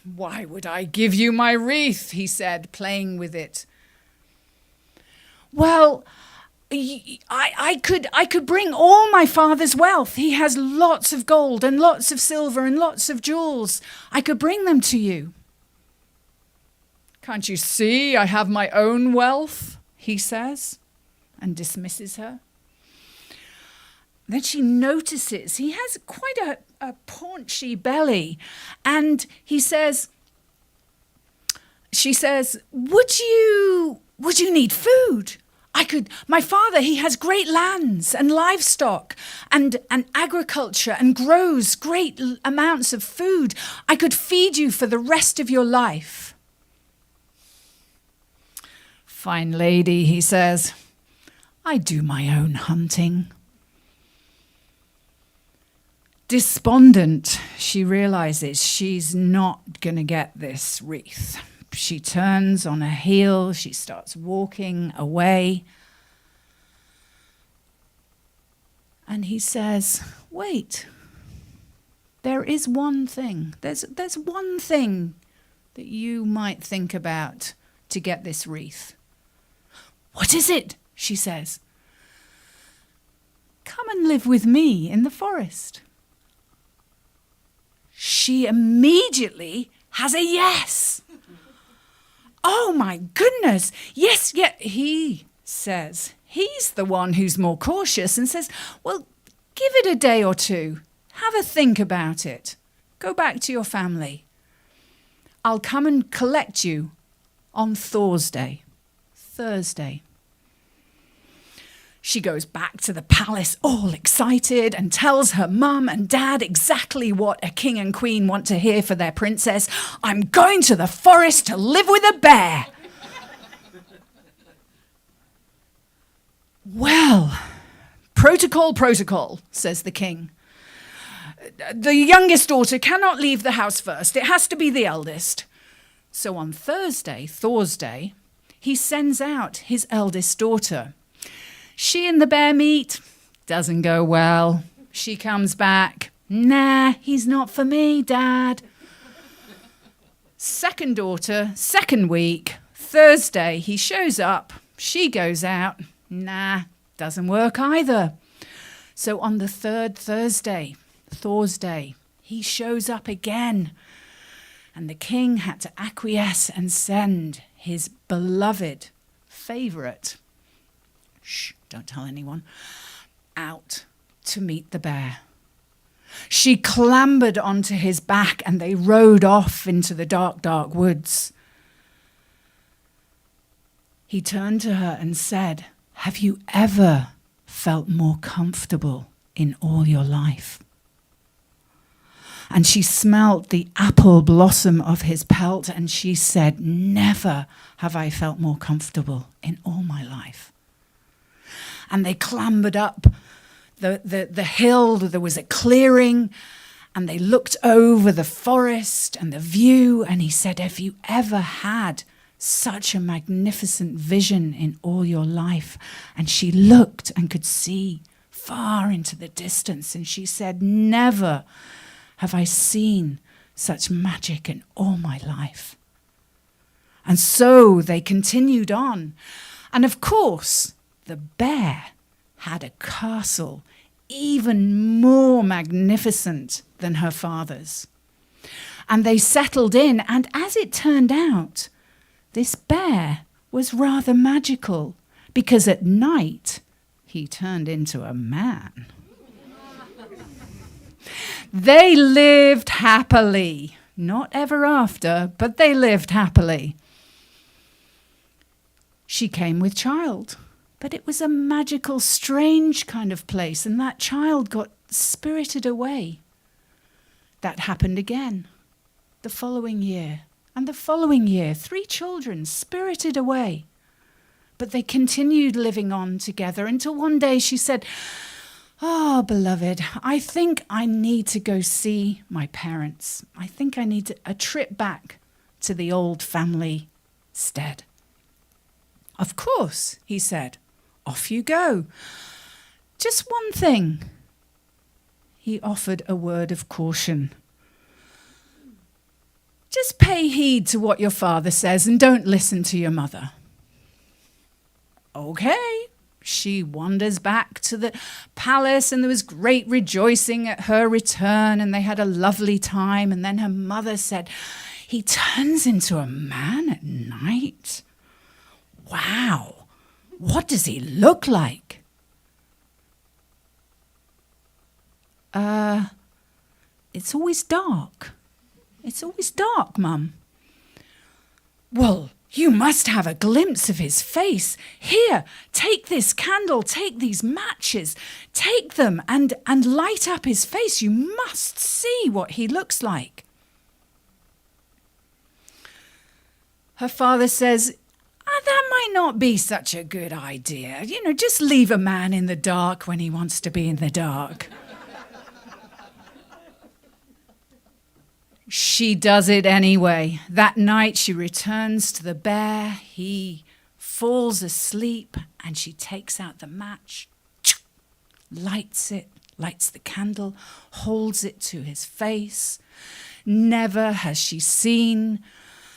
"Why would I give you my wreath?" he said, playing with it. "Well, I could bring all my father's wealth. He has lots of gold and lots of silver and lots of jewels. I could bring them to you." "Can't you see I have my own wealth?" he says, and dismisses her. Then she notices he has quite a paunchy belly, and she says, would you need food? My father, he has great lands and livestock and agriculture and grows great amounts of food. I could feed you for the rest of your life." "Fine lady," he says, "I do my own hunting." Despondent, she realizes she's not going to get this wreath. She turns on her heel, she starts walking away. And he says, "Wait, there is one thing. There's one thing that you might think about to get this wreath." "What is it?" she says. "Come and live with me in the forest." She immediately has a yes. "Oh my goodness, yes, yeah," he says. He's the one who's more cautious and says, "Well, give it a day or two. Have a think about it. Go back to your family. I'll come and collect you on Thursday." She goes back to the palace all excited and tells her mum and dad exactly what a king and queen want to hear for their princess. "I'm going to the forest to live with a bear." "Well, protocol, says the king. "The youngest daughter cannot leave the house first. It has to be the eldest." So on Thursday, he sends out his eldest daughter. She and the bear meet. Doesn't go well. She comes back. "Nah, he's not for me, Dad." Second daughter, second week. Thursday, he shows up. She goes out. Nah, doesn't work either. So on the third Thursday, he shows up again. And the king had to acquiesce and send his beloved favorite, shh, don't tell anyone, out to meet the bear. She clambered onto his back and they rode off into the dark, dark woods. He turned to her and said, "Have you ever felt more comfortable in all your life?" And she smelt the apple blossom of his pelt and she said, "Never have I felt more comfortable in all my life." And they clambered up the hill, there was a clearing, and they looked over the forest and the view, and he said, have you ever had such a magnificent vision in all your life? And she looked and could see far into the distance, and she said, never have I seen such magic in all my life. And so they continued on. And of course, the bear had a castle even more magnificent than her father's. And they settled in, and as it turned out, this bear was rather magical, because at night he turned into a man. They lived happily, not ever after, but they lived happily. She came with child, but it was a magical, strange kind of place, and that child got spirited away. That happened again, the following year, and the following year. 3 children spirited away. But they continued living on together until one day she said, oh, beloved, I think I need to go see my parents. I think I need a trip back to the old family stead. Of course, he said. Off you go. Just one thing. He offered a word of caution. Just pay heed to what your father says and don't listen to your mother. Okay. She wanders back to the palace, and there was great rejoicing at her return, and they had a lovely time. And then her mother said, he turns into a man at night? Wow. What does he look like? It's always dark. It's always dark, Mum. Well, you must have a glimpse of his face. Here, take this candle, take these matches, take them and light up his face. You must see what he looks like. Her father says, that might not be such a good idea. Just leave a man in the dark when he wants to be in the dark. She does it anyway. That night she returns to the bear. He falls asleep, and she takes out the match, lights it, lights the candle, holds it to his face. Never has she seen,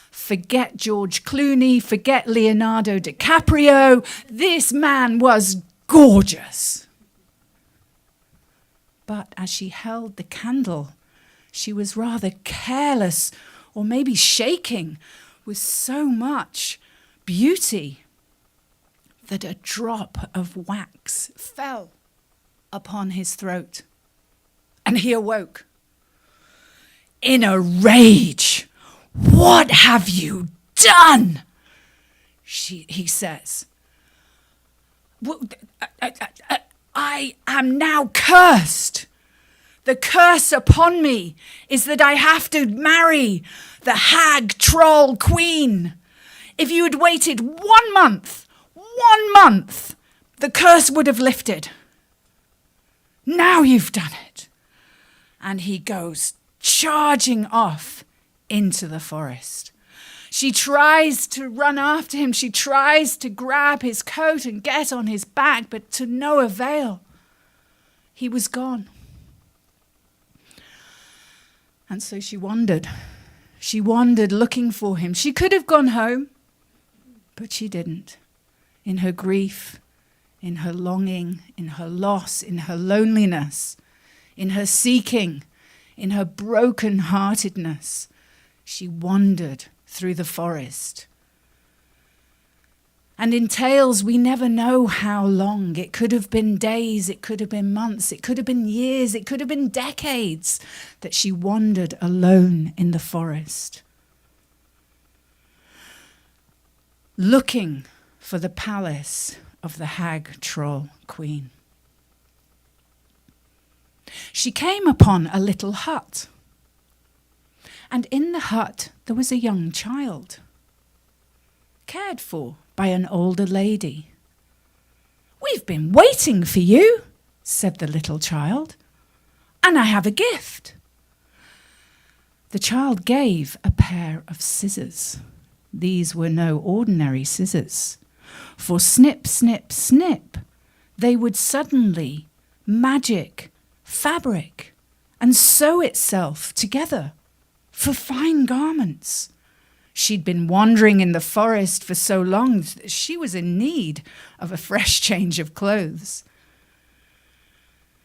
forget George Clooney, forget Leonardo DiCaprio, this man was gorgeous. But as she held the candle, she was rather careless, or maybe shaking with so much beauty, that a drop of wax fell upon his throat, and he awoke. In a rage, what have you done? He says. I am now cursed. The curse upon me is that I have to marry the hag troll queen. If you had waited 1 month, the curse would have lifted. Now you've done it. And he goes charging off into the forest. She tries to run after him. She tries to grab his coat and get on his back, but to no avail. He was gone. And so she wandered. She wandered looking for him. She could have gone home, but she didn't. In her grief, in her longing, in her loss, in her loneliness, in her seeking, in her broken-heartedness, she wandered through the forest. And in tales, we never know how long. It could have been days, it could have been months, it could have been years, it could have been decades that she wandered alone in the forest, looking for the palace of the hag troll queen. She came upon a little hut, and in the hut there was a young child, cared for by an older lady. We've been waiting for you, said the little child, "and I have a gift." The child gave a pair of scissors. These were no ordinary scissors, for snip, snip, snip, they would suddenly magic fabric and sew itself together for fine garments. She'd been wandering in the forest for so long that she was in need of a fresh change of clothes.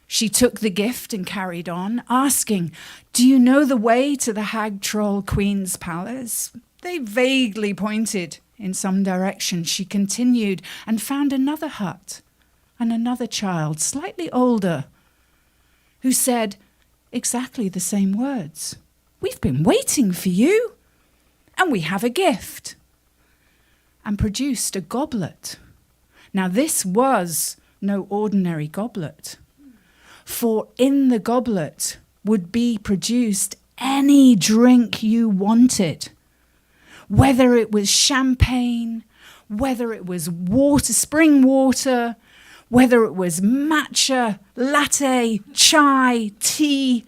She took the gift and carried on, asking, "Do you know the way to the Hag Troll Queen's palace?" They vaguely pointed in some direction. She continued and found another hut and another child, slightly older, who said exactly the same words. "We've been waiting for you, and we have a gift," and produced a goblet. Now this was no ordinary goblet, for in the goblet would be produced any drink you wanted, whether it was champagne, whether it was water, spring water, whether it was matcha, latte, chai, tea,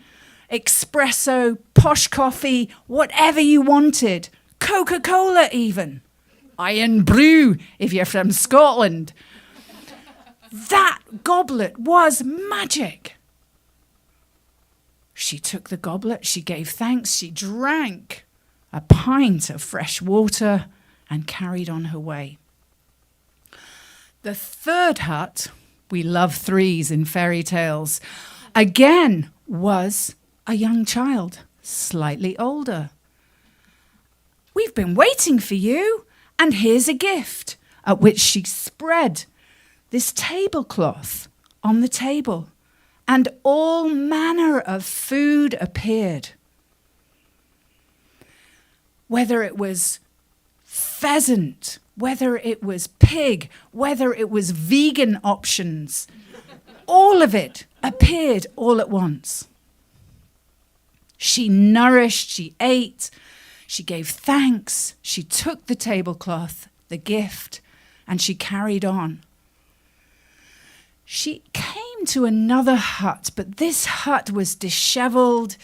espresso, posh coffee, whatever you wanted, Coca-Cola even, Iron Brew if you're from Scotland. That goblet was magic. She took the goblet, she gave thanks, she drank a pint of fresh water and carried on her way. The third hut, we love threes in fairy tales, again was a young child, slightly older. "We've been waiting for you, and here's a gift," at which she spread this tablecloth on the table, and all manner of food appeared. Whether it was pheasant, whether it was pig, whether it was vegan options, all of it appeared all at once. She nourished, she ate, she gave thanks, she took the tablecloth, the gift, and she carried on. She came to another hut, but this hut was disheveled,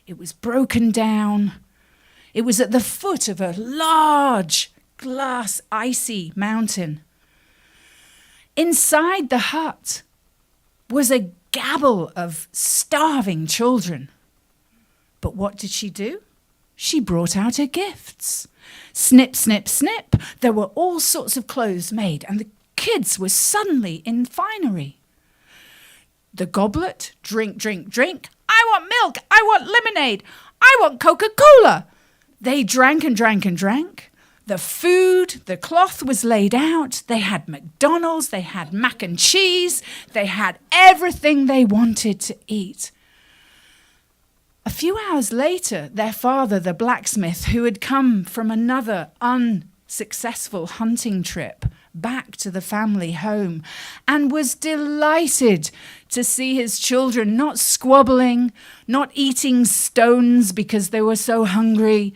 it was broken down. It was at the foot of a large glass icy mountain. Inside the hut was a gabble of starving children. But what did she do? She brought out her gifts. Snip, snip, snip. There were all sorts of clothes made, and the kids were suddenly in finery. The goblet, drink, drink, drink. "I want milk. I want lemonade. I want Coca-Cola." They drank and drank and drank. The food, the cloth was laid out. They had McDonald's, they had mac and cheese, they had everything they wanted to eat. A few hours later, their father, the blacksmith, who had come from another unsuccessful hunting trip back to the family home and was delighted to see his children not squabbling, not eating stones because they were so hungry,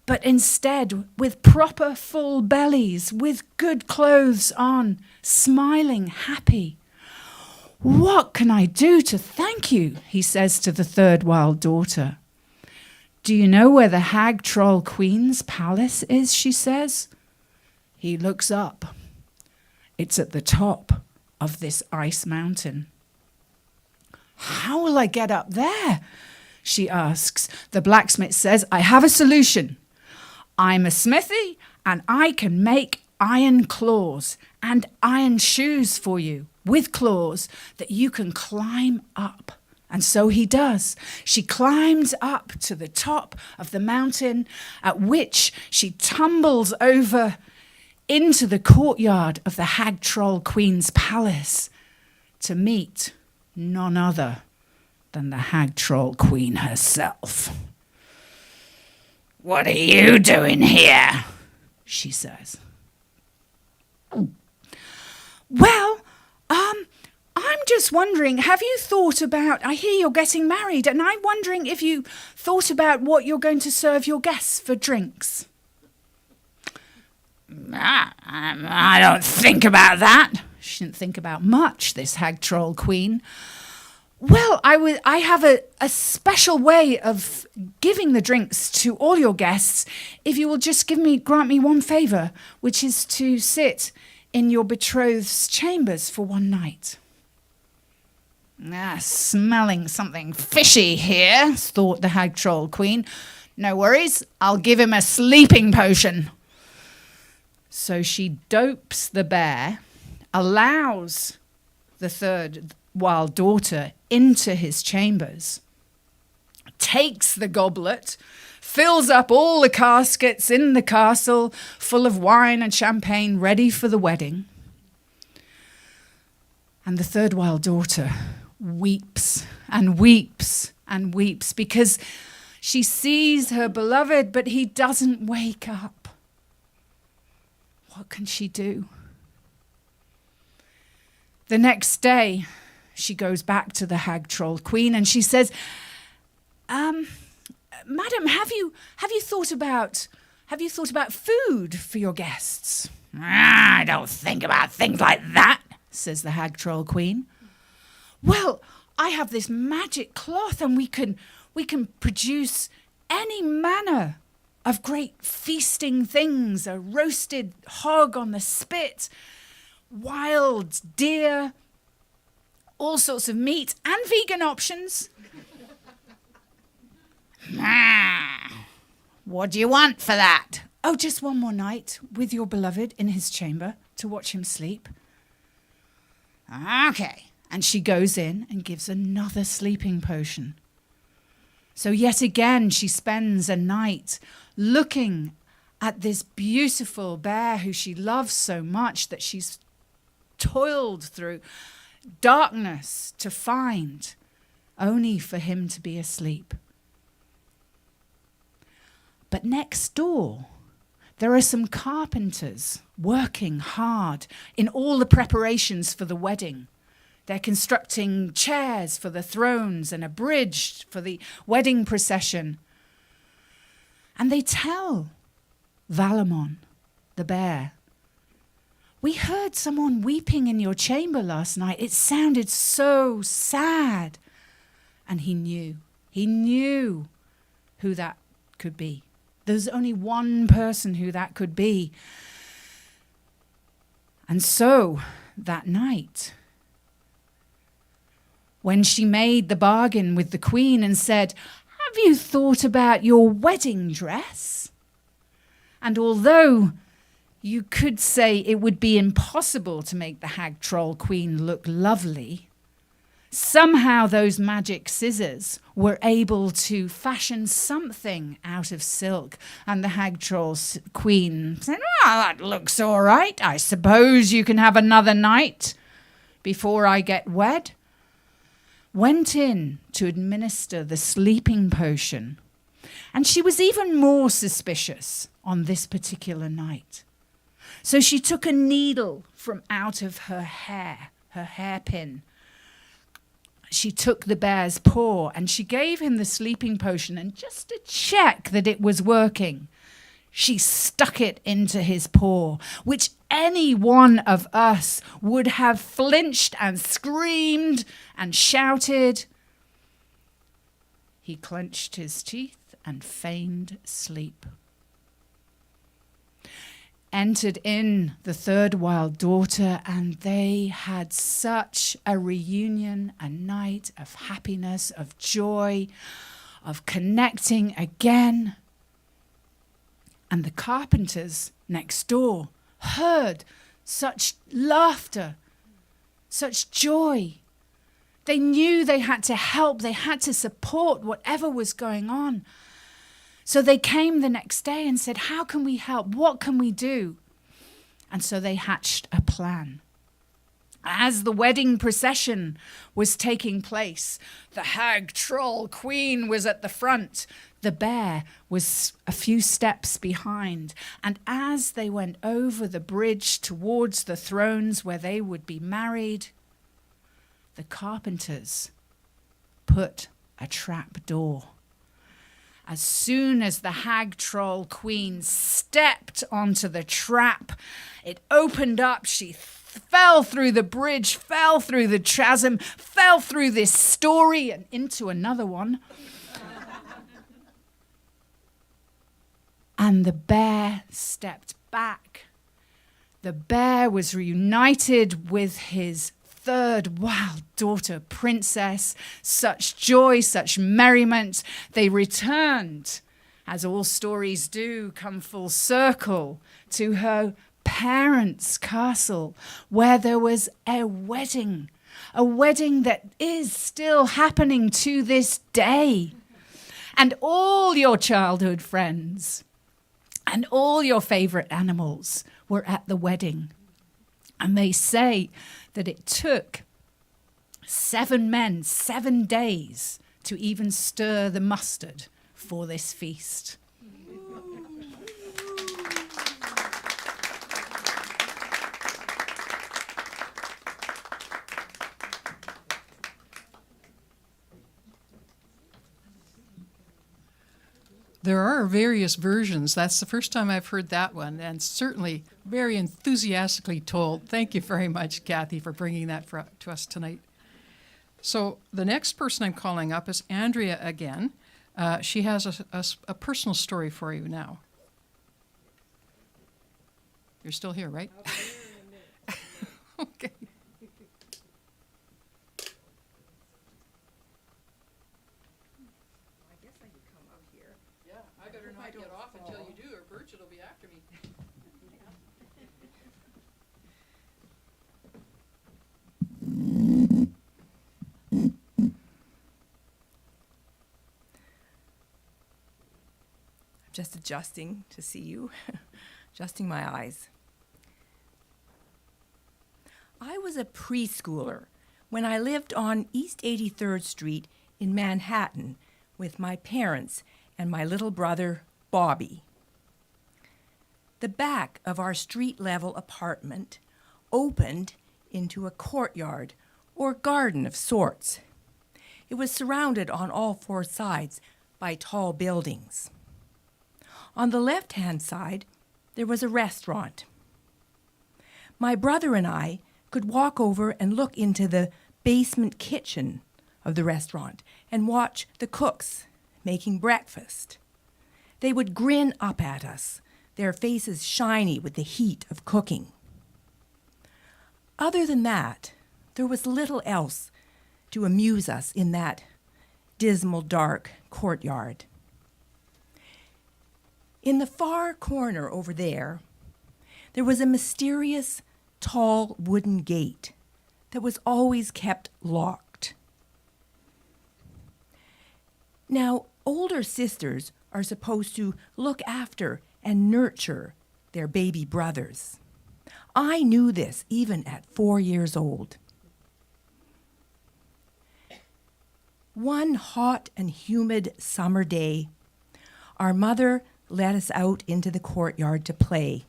but instead with proper full bellies, with good clothes on, smiling, happy. "What can I do to thank you?" he says to the third wild daughter. "Do you know where the Hag Troll Queen's palace is?" she says. He looks up. It's at the top of this ice mountain. "How will I get up there?" she asks. The blacksmith says, "I have a solution. I'm a smithy and I can make iron claws and iron shoes for you with claws that you can climb up." And so he does. She climbs up to the top of the mountain, at which she tumbles over into the courtyard of the Hag Troll Queen's palace to meet none other than the Hag Troll Queen herself. "What are you doing here?" she says. "Well, I'm just wondering, have you thought about, I hear you're getting married, and I'm wondering if you thought about what you're going to serve your guests for drinks." "I don't think about that," She didn't think about much, this hag troll queen. Well, I have a special way of giving the drinks to all your guests if you will just grant me one favour, which is to sit in your betrothed's chambers for one night. Smelling something fishy here, thought the hag troll queen. No worries, I'll give him a sleeping potion. So she dopes the bear, allows the third wild daughter into his chambers, takes the goblet, fills up all the caskets in the castle full of wine and champagne ready for the wedding. And the third wild daughter weeps and weeps and weeps because she sees her beloved, but he doesn't wake up. What can she do? The next day, she goes back to the hag troll queen and she says, Madam, have you thought about food for your guests? I don't think about things like that, says the hag troll queen. Well, I have this magic cloth and we can produce any manner of great feasting things, a roasted hog on the spit, wild deer, all sorts of meat and vegan options. What do you want for that? Oh, just one more night with your beloved in his chamber to watch him sleep. Okay. And she goes in and gives another sleeping potion. So yet again, she spends a night looking at this beautiful bear who she loves so much that she's toiled through darkness to find, only for him to be asleep. But next door, there are some carpenters working hard in all the preparations for the wedding. They're constructing chairs for the thrones and a bridge for the wedding procession. And they tell Valamon, the bear, we heard someone weeping in your chamber last night. It sounded so sad. And he knew who that could be. There's only one person who that could be. And so that night, when she made the bargain with the queen and said, have you thought about your wedding dress? And although you could say it would be impossible to make the hag troll queen look lovely, somehow those magic scissors were able to fashion something out of silk. And the hag troll queen said, that looks all right. I suppose you can have another night before I get wed. Went in to administer the sleeping potion. And she was even more suspicious on this particular night. So she took a needle from out of her hairpin. She took the bear's paw and she gave him the sleeping potion, and just to check that it was working, she stuck it into his paw, which any one of us would have flinched and screamed and shouted. He clenched his teeth and feigned sleep. Entered in the third wild daughter, and they had such a reunion, a night of happiness, of joy, of connecting again. And the carpenters next door heard such laughter, such joy. They knew they had to help, they had to support whatever was going on. So they came the next day and said, how can we help? What can we do? And so they hatched a plan. As the wedding procession was taking place, the hag troll queen was at the front. The bear was a few steps behind. And as they went over the bridge towards the thrones where they would be married, the carpenters put a trap door. As soon as the hag troll queen stepped onto the trap, it opened up. She fell through the bridge, fell through the chasm, fell through this story and into another one. And the bear stepped back. The bear was reunited with his third wild daughter, Princess. Such joy, such merriment. They returned, as all stories do, come full circle, to her parents' castle, where there was a wedding that is still happening to this day. And all your childhood friends and all your favorite animals were at the wedding. And they say that it took 7 men, 7 days to even stir the mustard for this feast. There are various versions. That's the first time I've heard that one, and certainly very enthusiastically told. Thank you very much, Kathy, for bringing that to us tonight. So the next person I'm calling up is Andrea again. She has a personal story for you now. You're still here, right? Okay. Yeah, I better not get off until you do, or Bridget will be after me. Just adjusting to see you, adjusting my eyes. I was a preschooler when I lived on East 83rd Street in Manhattan with my parents and my little brother, Bobby. The back of our street-level apartment opened into a courtyard or garden of sorts. It was surrounded on all 4 sides by tall buildings. On the left-hand side, there was a restaurant. My brother and I could walk over and look into the basement kitchen of the restaurant and watch the cooks making breakfast. They would grin up at us, their faces shiny with the heat of cooking. Other than that, there was little else to amuse us in that dismal, dark courtyard. In the far corner over there was a mysterious, tall wooden gate that was always kept locked. Now, older sisters are supposed to look after and nurture their baby brothers. I knew this even at 4 years old. One hot and humid summer day, our mother led us out into the courtyard to play.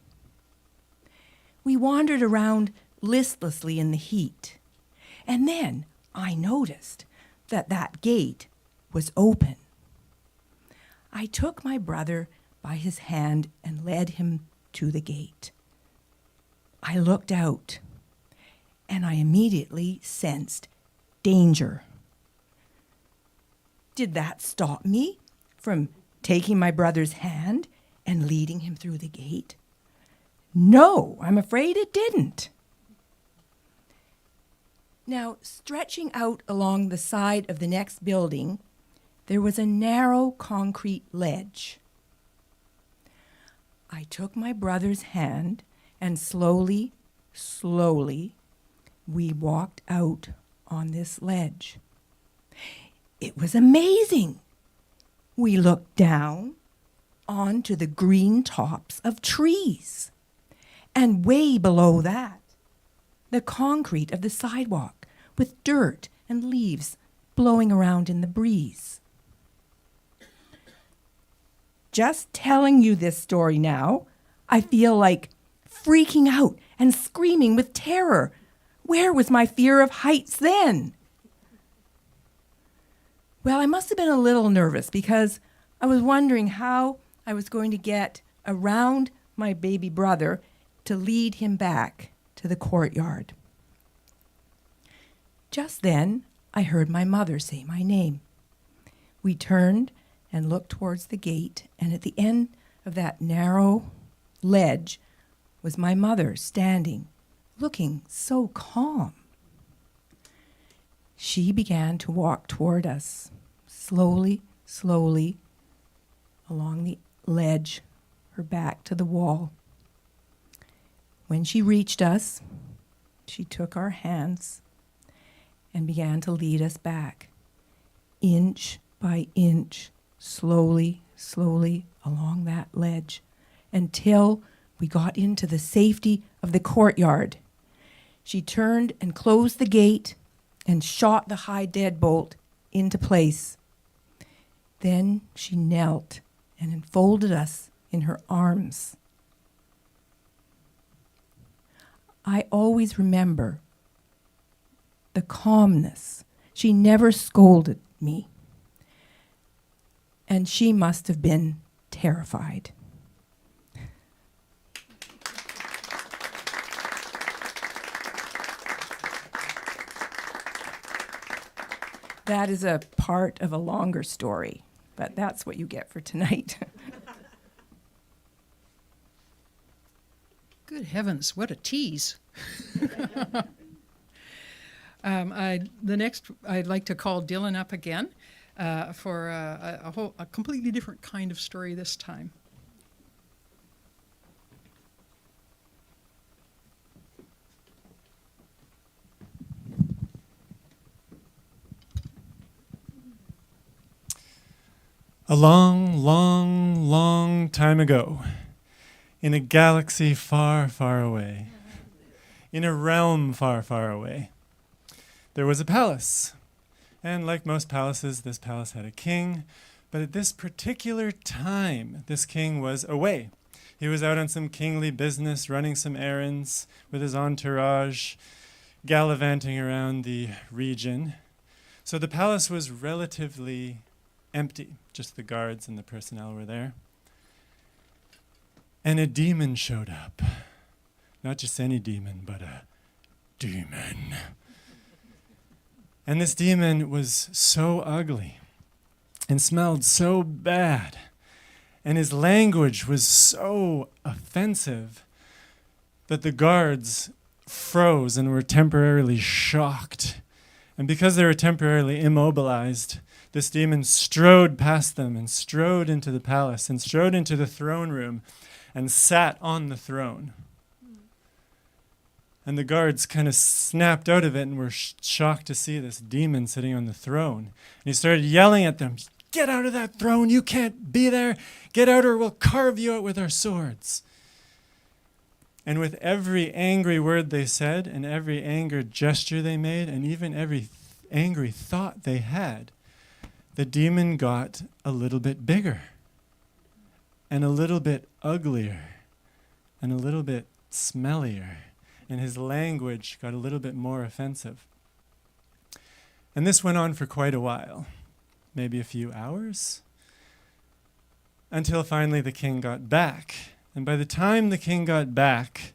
We wandered around listlessly in the heat, and then I noticed that gate was open. I took my brother by his hand and led him to the gate. I looked out, and I immediately sensed danger. Did that stop me from taking my brother's hand and leading him through the gate? No, I'm afraid it didn't. Now, stretching out along the side of the next building, there was a narrow concrete ledge. I took my brother's hand and slowly, we walked out on this ledge. It was amazing. We looked down onto the green tops of trees. And way below that, the concrete of the sidewalk with dirt and leaves blowing around in the breeze. Just telling you this story now, I feel like freaking out and screaming with terror. Where was my fear of heights then? Well, I must have been a little nervous because I was wondering how I was going to get around my baby brother to lead him back to the courtyard. Just then, I heard my mother say my name. We turned and looked towards the gate, and at the end of that narrow ledge was my mother standing, looking so calm. She began to walk toward us, slowly, slowly, along the ledge, her back to the wall. When she reached us, she took our hands and began to lead us back, inch by inch, slowly, slowly along that ledge, until we got into the safety of the courtyard. She turned and closed the gate and shot the high deadbolt into place. Then she knelt and enfolded us in her arms. I always remember the calmness. She never scolded me. And she must have been terrified. That is a part of a longer story, but that's what you get for tonight. Good heavens, what a tease. The next, I'd like to call Dylan up again for a completely different kind of story this time. A long, long, long time ago, in a galaxy far, far away, in a realm far, far away, there was a palace. And like most palaces, this palace had a king. But at this particular time, this king was away. He was out on some kingly business, running some errands with his entourage, gallivanting around the region. So the palace was relatively empty. Just the guards and the personnel were there. And a demon showed up. Not just any demon, but a demon. And this demon was so ugly and smelled so bad. And his language was so offensive that the guards froze and were temporarily shocked. And because they were temporarily immobilized, this demon strode past them and strode into the palace and strode into the throne room and sat on the throne. And the guards kind of snapped out of it and were shocked to see this demon sitting on the throne. And he started yelling at them, "Get out of that throne, you can't be there. Get out or we'll carve you out with our swords." And with every angry word they said and every angered gesture they made and even every angry thought they had, the demon got a little bit bigger and a little bit uglier and a little bit smellier, and his language got a little bit more offensive. And this went on for quite a while, maybe a few hours, until finally the king got back. And by the time the king got back,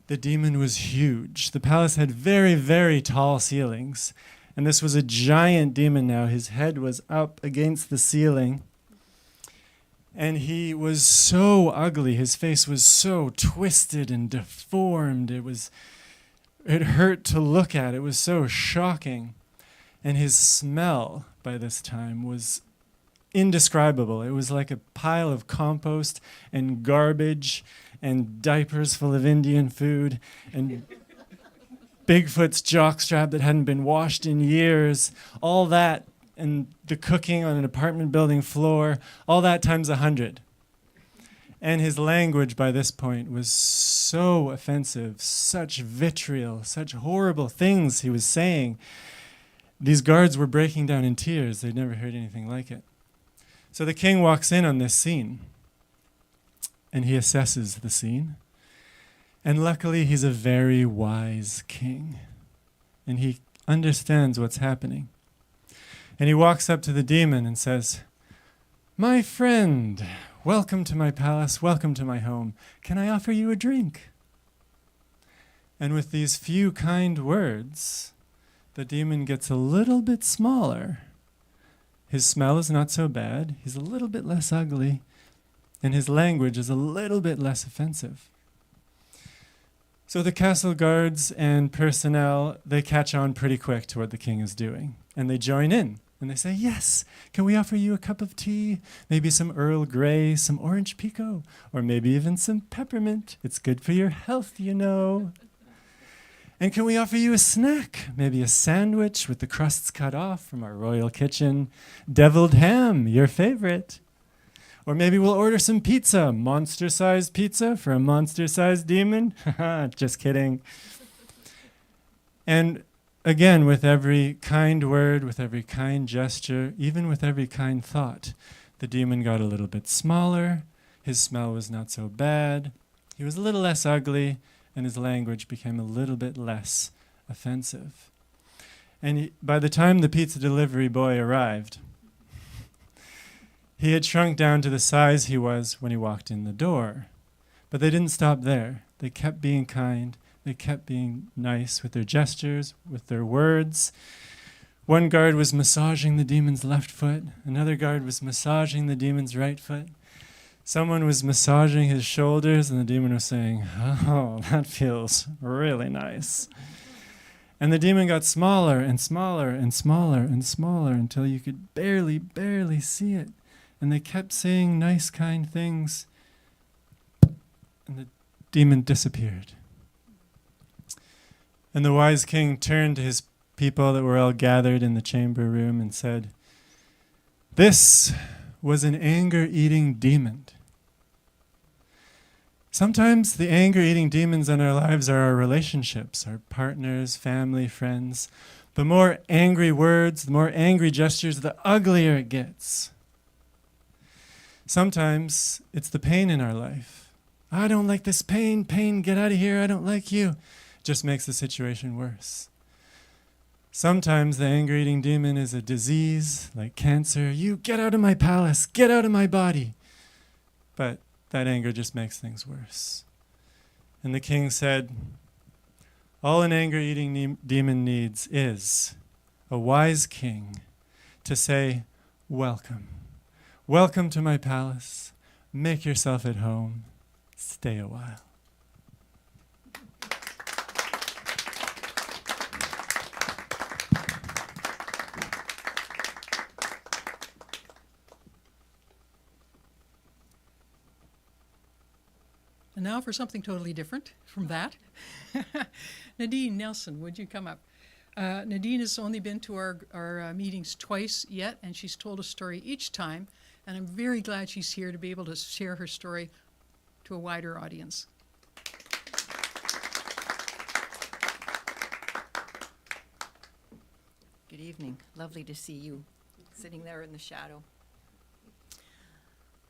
the demon was huge. The palace had very, very tall ceilings. And this was a giant demon now. His head was up against the ceiling. And he was so ugly. His face was so twisted and deformed. It hurt to look at. It was so shocking. And his smell by this time was indescribable. It was like a pile of compost and garbage and diapers full of Indian food and Bigfoot's jockstrap that hadn't been washed in years, all that, and the cooking on an apartment building floor, all that times 100. And his language by this point was so offensive, such vitriol, such horrible things he was saying. These guards were breaking down in tears. They'd never heard anything like it. So the king walks in on this scene, and he assesses the scene. And luckily, he's a very wise king, and he understands what's happening. And he walks up to the demon and says, "My friend, welcome to my palace, welcome to my home. Can I offer you a drink?" And with these few kind words, the demon gets a little bit smaller. His smell is not so bad. He's a little bit less ugly. And his language is a little bit less offensive. So the castle guards and personnel, they catch on pretty quick to what the king is doing. And they join in. And they say, yes, can we offer you a cup of tea? Maybe some Earl Grey, some orange pekoe, or maybe even some peppermint. It's good for your health, you know. And can we offer you a snack? Maybe a sandwich with the crusts cut off from our royal kitchen. Deviled ham, your favorite. Or maybe we'll order some pizza, monster-sized pizza for a monster-sized demon. Just kidding. And again, with every kind word, with every kind gesture, even with every kind thought, the demon got a little bit smaller. His smell was not so bad. He was a little less ugly, and his language became a little bit less offensive. And by the time the pizza delivery boy arrived, he had shrunk down to the size he was when he walked in the door. But they didn't stop there. They kept being kind. They kept being nice with their gestures, with their words. One guard was massaging the demon's left foot. Another guard was massaging the demon's right foot. Someone was massaging his shoulders, and the demon was saying, oh, that feels really nice. And the demon got smaller and smaller and smaller and smaller until you could barely see it. And they kept saying nice, kind things. And the demon disappeared. And the wise king turned to his people that were all gathered in the chamber room and said, this was an anger-eating demon. Sometimes the anger-eating demons in our lives are our relationships, our partners, family, friends. The more angry words, the more angry gestures, the uglier it gets. Sometimes it's the pain in our life. I don't like this pain. Pain, get out of here. I don't like you. It just makes the situation worse. Sometimes the anger-eating demon is a disease like cancer. You get out of my palace. Get out of my body. But that anger just makes things worse. And the king said, all an anger-eating demon needs is a wise king to say, welcome. Welcome to my palace. Make yourself at home. Stay a while. And now for something totally different from that. Nadine Nelson, would you come up? Nadine has only been to our meetings twice yet, and she's told a story each time. And I'm very glad she's here to be able to share her story to a wider audience. Good evening. Lovely to see you sitting there in the shadow.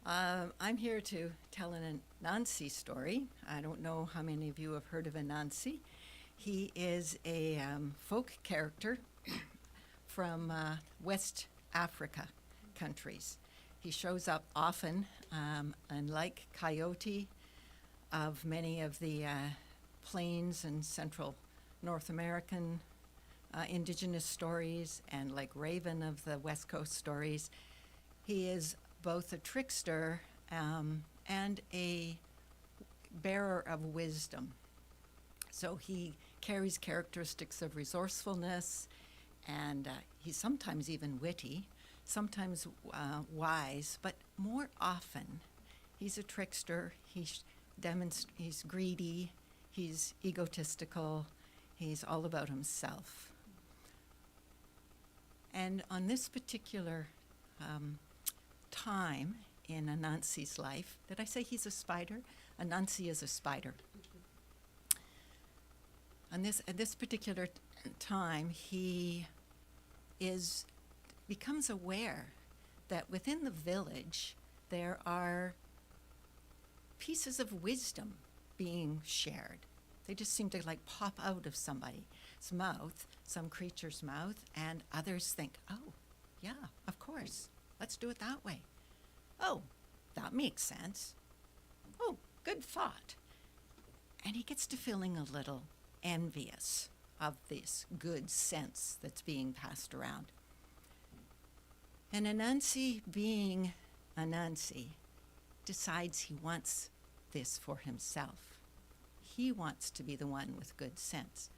I'm here to tell an Anansi story. I don't know how many of you have heard of Anansi. He is a folk character from West Africa countries. He shows up often, and like Coyote of many of the Plains and Central North American indigenous stories, and like Raven of the West Coast stories, he is both a trickster and a bearer of wisdom. So he carries characteristics of resourcefulness, and he's sometimes even witty, sometimes wise, but more often he's a trickster. He's greedy, he's egotistical, he's all about himself. And on this particular time in Anansi's life, did I say he's a spider? Anansi is a spider. At this particular time, he becomes aware that within the village there are pieces of wisdom being shared. They just seem to like pop out of somebody's mouth, some creature's mouth, and others think, oh, yeah, of course, let's do it that way. Oh, that makes sense. Oh, good thought. And he gets to feeling a little envious of this good sense that's being passed around. And Anansi, being Anansi, decides he wants this for himself. He wants to be the one with good sense.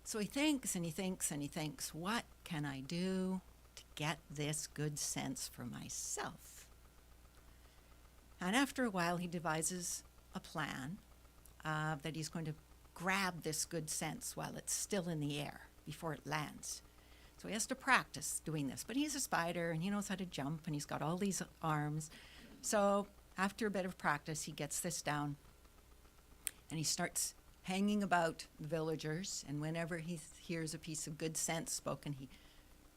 So he thinks and he thinks and he thinks, what can I do to get this good sense for myself? And after a while, he devises a plan that he's going to grab this good sense while it's still in the air before it lands. So he has to practice doing this. But he's a spider and he knows how to jump and he's got all these arms. So after a bit of practice, he gets this down and he starts hanging about the villagers. And whenever he hears a piece of good sense spoken, he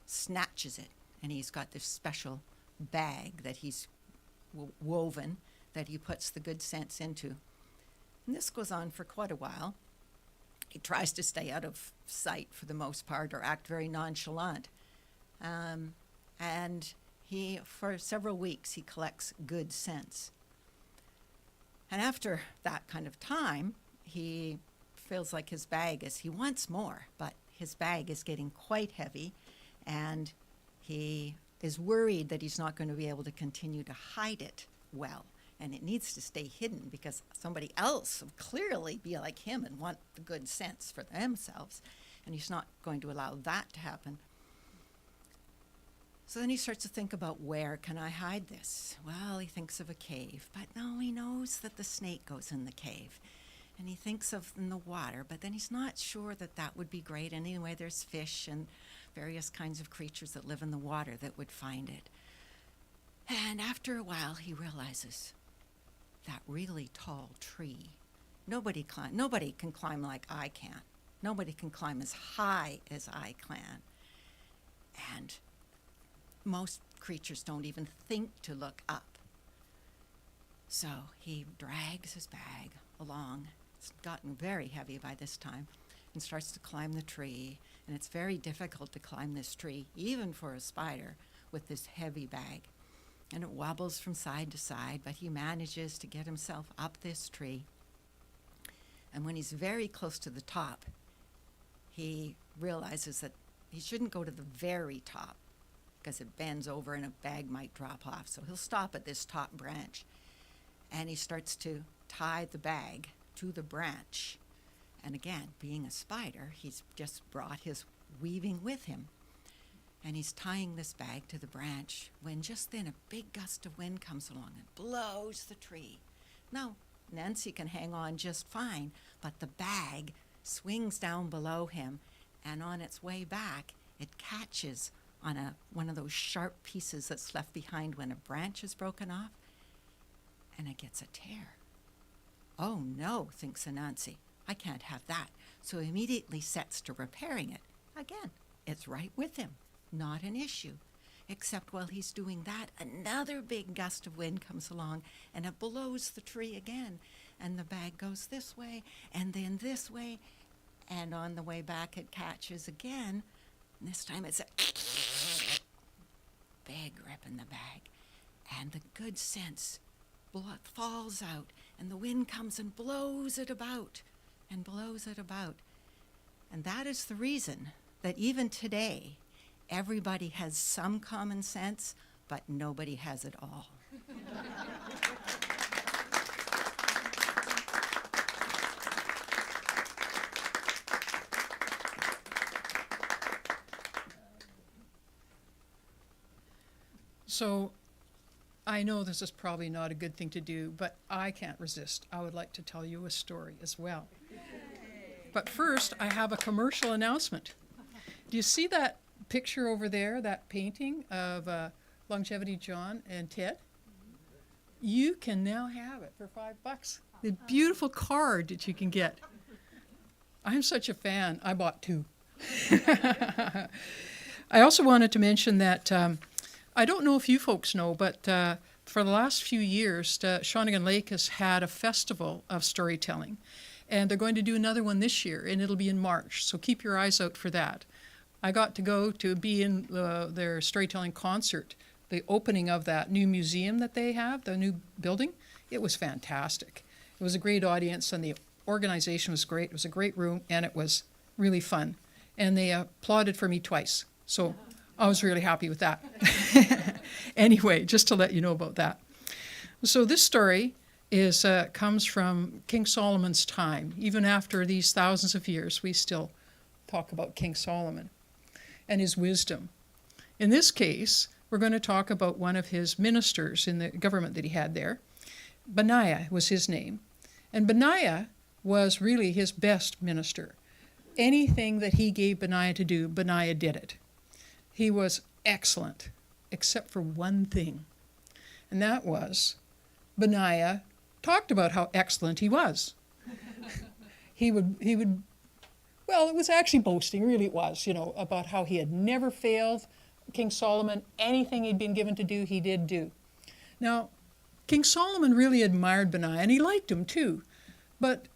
snatches it. And he's got this special bag that he's woven that he puts the good sense into. And this goes on for quite a while. He tries to stay out of sight for the most part or act very nonchalant. And for several weeks, he collects good sense. And after that kind of time, he feels like he wants more, but his bag is getting quite heavy, and he is worried that he's not going to be able to continue to hide it well. And it needs to stay hidden because somebody else will clearly be like him and want the good sense for themselves. And he's not going to allow that to happen. So then he starts to think about, where can I hide this? Well, he thinks of a cave, but no, he knows that the snake goes in the cave. And he thinks of in the water, but then he's not sure that that would be great. Anyway, there's fish and various kinds of creatures that live in the water that would find it. And after a while, he realizes that really tall tree. Nobody can climb like I can. Nobody can climb as high as I can. And most creatures don't even think to look up. So he drags his bag along. It's gotten very heavy by this time, and starts to climb the tree. And it's very difficult to climb this tree, even for a spider, with this heavy bag. And it wobbles from side to side, but he manages to get himself up this tree. And when he's very close to the top, he realizes that he shouldn't go to the very top because it bends over and a bag might drop off. So he'll stop at this top branch, and he starts to tie the bag to the branch. And again, being a spider, he's just brought his weaving with him. And he's tying this bag to the branch when just then a big gust of wind comes along and blows the tree. Now, Nancy can hang on just fine, but the bag swings down below him, and on its way back, it catches on one of those sharp pieces that's left behind when a branch is broken off, and it gets a tear. Oh no, thinks Anansi, I can't have that. So he immediately sets to repairing it. Again, it's right with him. Not an issue. Except while he's doing that, another big gust of wind comes along and it blows the tree again. And the bag goes this way and then this way. And on the way back, it catches again. And this time it's a big rip in the bag. And the good sense falls out. And the wind comes and blows it about and blows it about. And that is the reason that even today, everybody has some common sense, but nobody has it all. So I know this is probably not a good thing to do, but I can't resist. I would like to tell you a story as well. But first, I have a commercial announcement. Do you see that picture over there, that painting of Longevity John and Ted? You can now have it for $5. The beautiful card that you can get. I'm such a fan. I bought 2. I also wanted to mention that I don't know if you folks know, but for the last few years, Shawnigan Lake has had a festival of storytelling. And they're going to do another one this year, and it'll be in March. So keep your eyes out for that. I got to go to be in their storytelling concert, the opening of that new museum that they have, the new building. It was fantastic. It was a great audience, and the organization was great. It was a great room, and it was really fun. And they applauded for me twice. So I was really happy with that. Anyway, just to let you know about that. So this story comes from King Solomon's time. Even after these thousands of years, we still talk about King Solomon and his wisdom. In this case, we're going to talk about one of his ministers in the government that he had there. Benaiah was his name. And Benaiah was really his best minister. Anything that he gave Benaiah to do, Benaiah did it. He was excellent, except for one thing. And that was Benaiah talked about how excellent he was. he would, well, it was actually boasting, really it was, about how he had never failed King Solomon. Anything he'd been given to do, he did do. Now, King Solomon really admired Benaiah, and he liked him too. But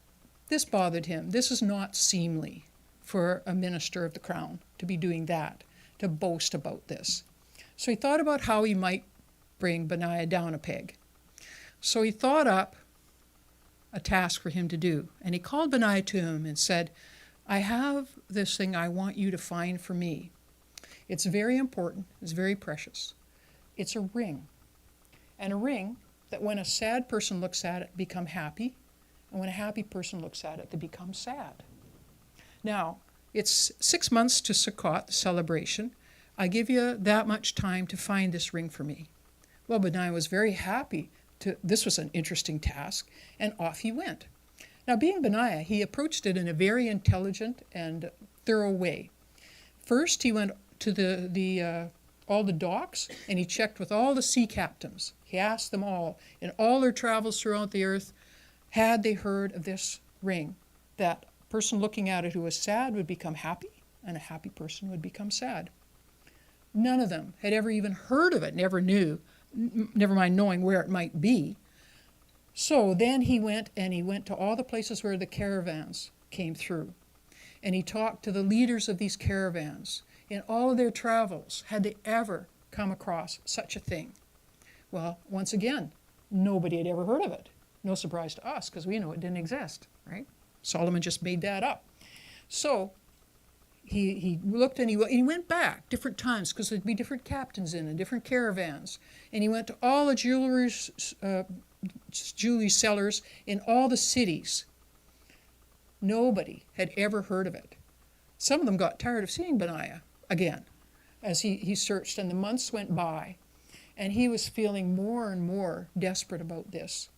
this bothered him. This is not seemly for a minister of the crown to be doing that, to boast about this. So he thought about how he might bring Benaiah down a peg. So he thought up a task for him to do. And he called Benaiah to him and said, I have this thing I want you to find for me. It's very important. It's very precious. It's a ring. And a ring that when a sad person looks at it, become happy. And when a happy person looks at it, they become sad. Now, it's 6 months to Sukkot, the celebration. I give you that much time to find this ring for me. Well, Benaiah was very happy. This was an interesting task, and off he went. Now, being Benaiah, he approached it in a very intelligent and thorough way. First, he went to all the docks, and he checked with all the sea captains. He asked them all, in all their travels throughout the earth, had they heard of this ring? That person looking at it who was sad would become happy, and a happy person would become sad. None of them had ever even heard of it, never knew, never mind knowing where it might be. So then he went to all the places where the caravans came through. And he talked to the leaders of these caravans. In all of their travels, had they ever come across such a thing? Well, once again, nobody had ever heard of it. No surprise to us, because we know it didn't exist, right? Solomon just made that up. So he looked and he went back different times, because there'd be different captains in and different caravans. And he went to all the jewelry sellers in all the cities. Nobody had ever heard of it. Some of them got tired of seeing Benaiah again as he searched, and the months went by. And he was feeling more and more desperate about this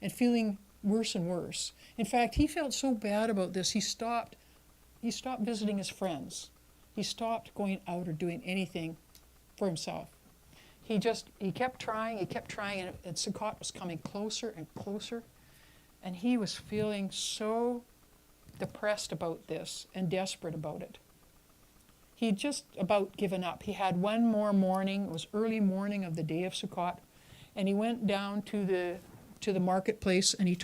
and feeling worse and worse. In fact, he felt so bad about this, he stopped visiting his friends. He stopped going out or doing anything for himself. He kept trying, and Sukkot was coming closer and closer, and he was feeling so depressed about this and desperate about it. He'd just about given up. He had one more morning, it was early morning of the day of Sukkot, and he went down to the marketplace, and he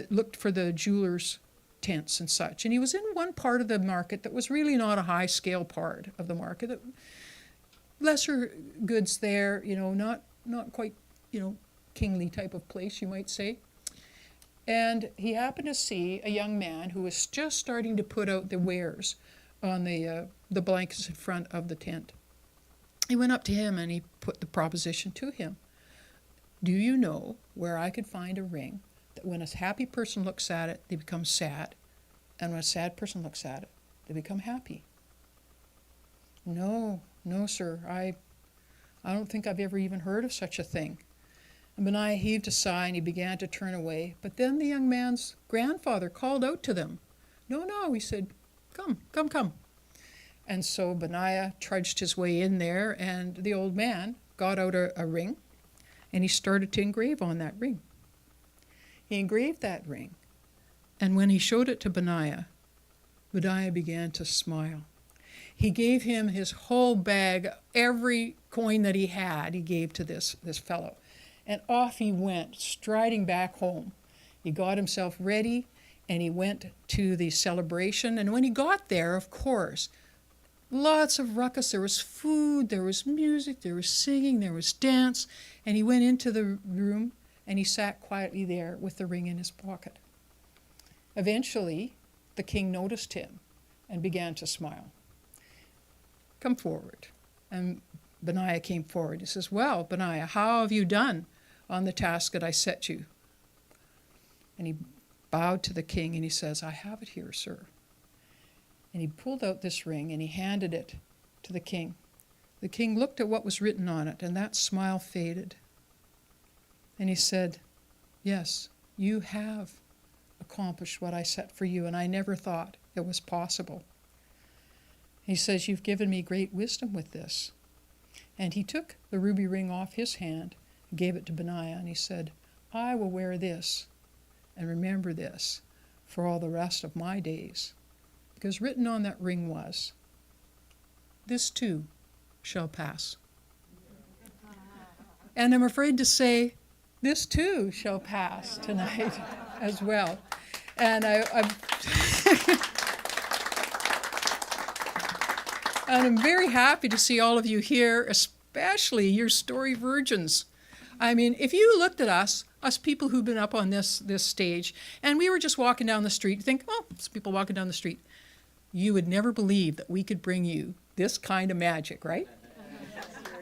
looked for the jewelers' tents and such. And he was in one part of the market that was really not a high scale part of the market. Lesser goods there, not quite, kingly type of place, you might say. And he happened to see a young man who was just starting to put out the wares on the blankets in front of the tent. He went up to him and he put the proposition to him. Do you know where I could find a ring that when a happy person looks at it, they become sad, and when a sad person looks at it, they become happy? No, sir, I don't think I've ever even heard of such a thing. And Benaiah heaved a sigh and he began to turn away. But then the young man's grandfather called out to them. No, he said, come. And so Benaiah trudged his way in there, and the old man got out a ring, and he started to engrave on that ring. He engraved that ring, and when he showed it to Benaiah began to smile. He gave him his whole bag, every coin that he had, he gave to this fellow. And off he went, striding back home. He got himself ready, and he went to the celebration. And when he got there, of course, lots of ruckus. There was food, there was music, there was singing, there was dance. And he went into the room, and he sat quietly there with the ring in his pocket. Eventually, the king noticed him and began to smile. Come forward. And Benaiah came forward. He says, well, Benaiah, how have you done on the task that I set you? And he bowed to the king and he says, I have it here, sir. And he pulled out this ring and he handed it to the king. The king looked at what was written on it, and that smile faded. And he said, yes, you have accomplished what I set for you, and I never thought it was possible. He says, you've given me great wisdom with this. And he took the ruby ring off his hand and gave it to Benaiah, and he said, I will wear this and remember this for all the rest of my days. Because written on that ring was, this too shall pass. And I'm afraid to say, this too shall pass tonight as well. And I'm very happy to see all of you here, especially your story virgins. I mean, if you looked at us people who've been up on this stage, and we were just walking down the street, think, oh, it's people walking down the street, you would never believe that we could bring you this kind of magic, right?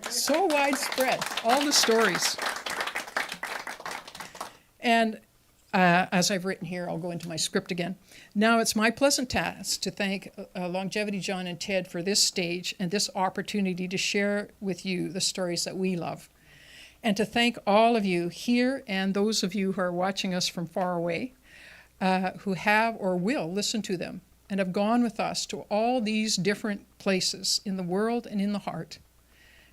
So widespread, all the stories. And as I've written here, I'll go into my script again. Now it's my pleasant task to thank Longevity John and Ted for this stage and this opportunity to share with you the stories that we love. And to thank all of you here and those of you who are watching us from far away, who have or will listen to them and have gone with us to all these different places in the world and in the heart.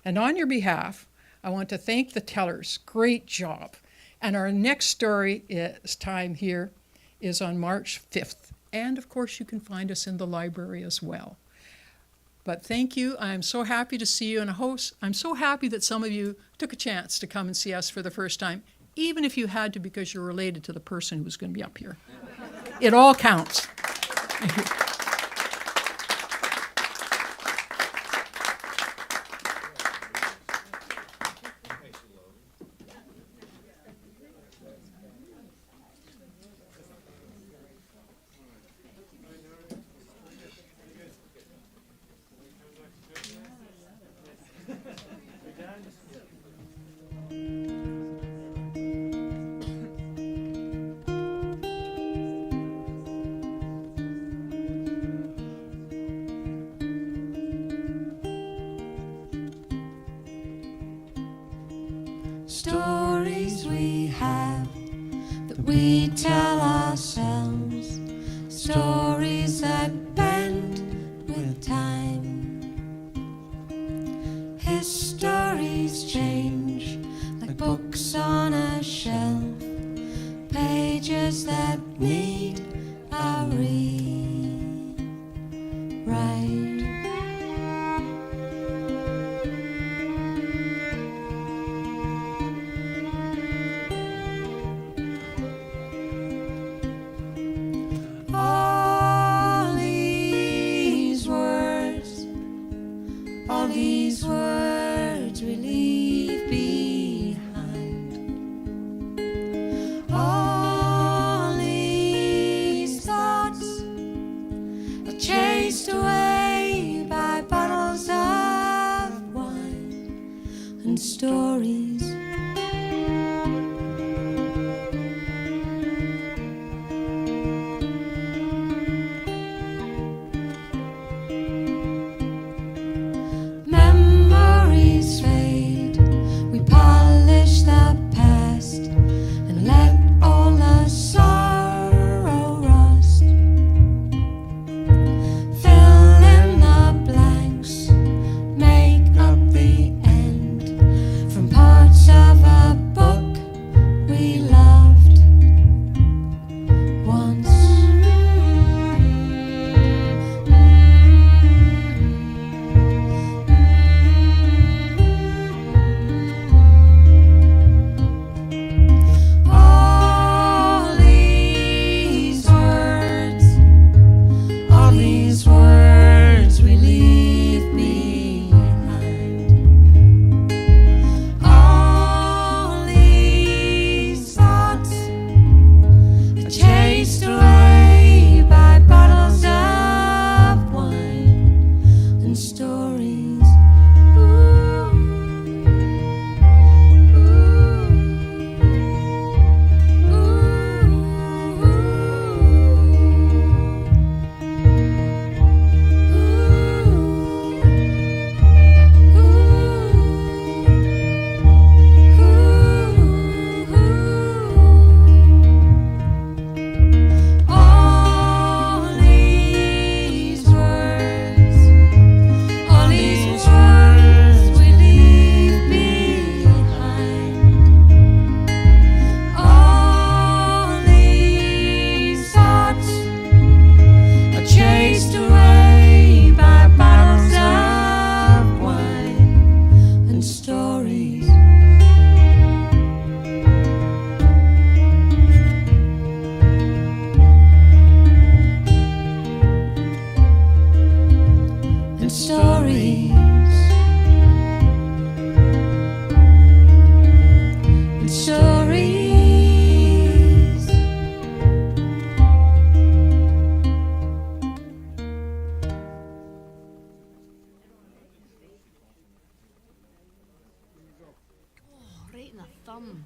And on your behalf, I want to thank the tellers. Great job. And our next story time here is on March 5th. And of course, you can find us in the library as well. But thank you. I'm so happy to see you. And I'm so happy that some of you took a chance to come and see us for the first time, even if you had to because you're related to the person who's going to be up here. It all counts. Thank you. Stories we have that we tell ourselves, stories that bend with time. Histories change like books on a shelf, pages that need a rewrite. All these words we leave behind. All these thoughts are chased away by bottles of wine and stories. Memories fade, we polish the past and let all the sorrow rust. Fill in the blanks, make up the end from part and stories and stories. Right in the thumb.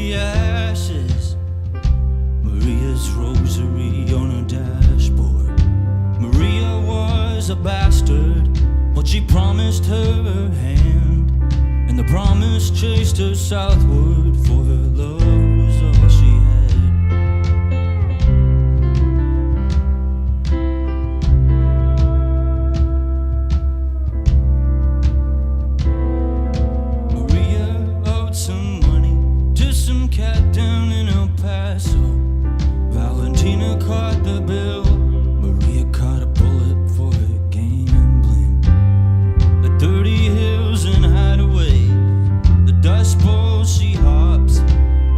the ashes. Maria's rosary on her dashboard. Maria was a bastard, but she promised her hand, and the promise chased her southward, for her love was all she had. Maria owed some money to some cat down in El Paso. Valentina caught the bill. Maria caught a bullet for her gambling. The dirty hills and hideaway, the dust bowl she hops,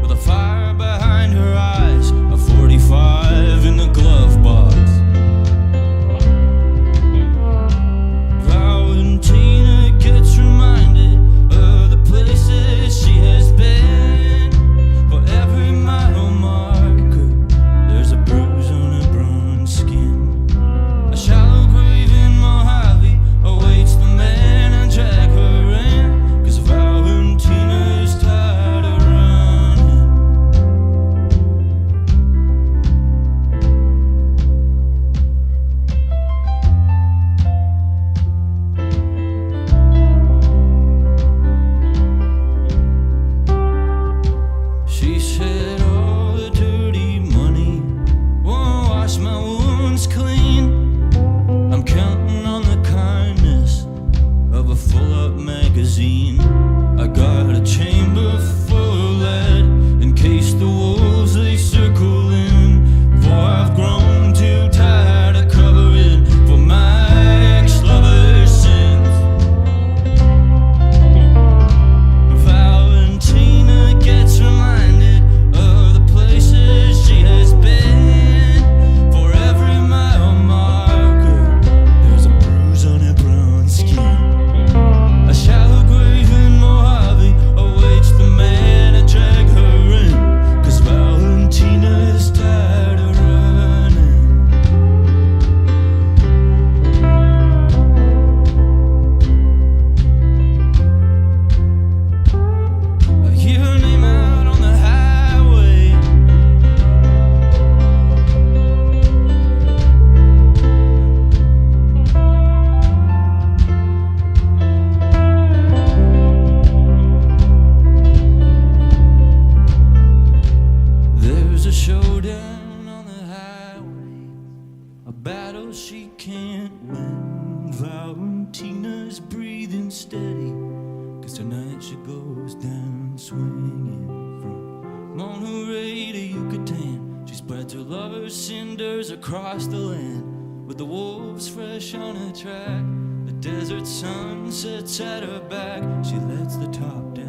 with a fire behind her eyes, a 45 in the glove box. Valentina gets reminded of the places she has been. For every mile marker, there's a bruise on her bronze skin. A shallow grave in Mojave awaits the man and drag her in, 'cause Valentina is tired of running. She said all the dirty money won't wash my wounds clean. I'm counting on the kindness of a full-up magazine. I got a chamber full of lead in case the wolves they circle in. For I've grown too tired of covering for my ex-lover's sins. Valentina gets reminded of the places she has been. For every mile marker, there's a bruise on her brown skin. A shallow grave in Mojave awaits the man to drag her in, 'cause Valentina is tired of running. I hear her name out on the highway. There's a showdown on the highway, a battle she can't win. Valentina's breathing steady, 'cause tonight she goes down swinging. From Monterey to Yucatan, she spreads her lover's cinders across the land, with the wolves fresh on her track. The desert sun sets at her back, she lets the top down.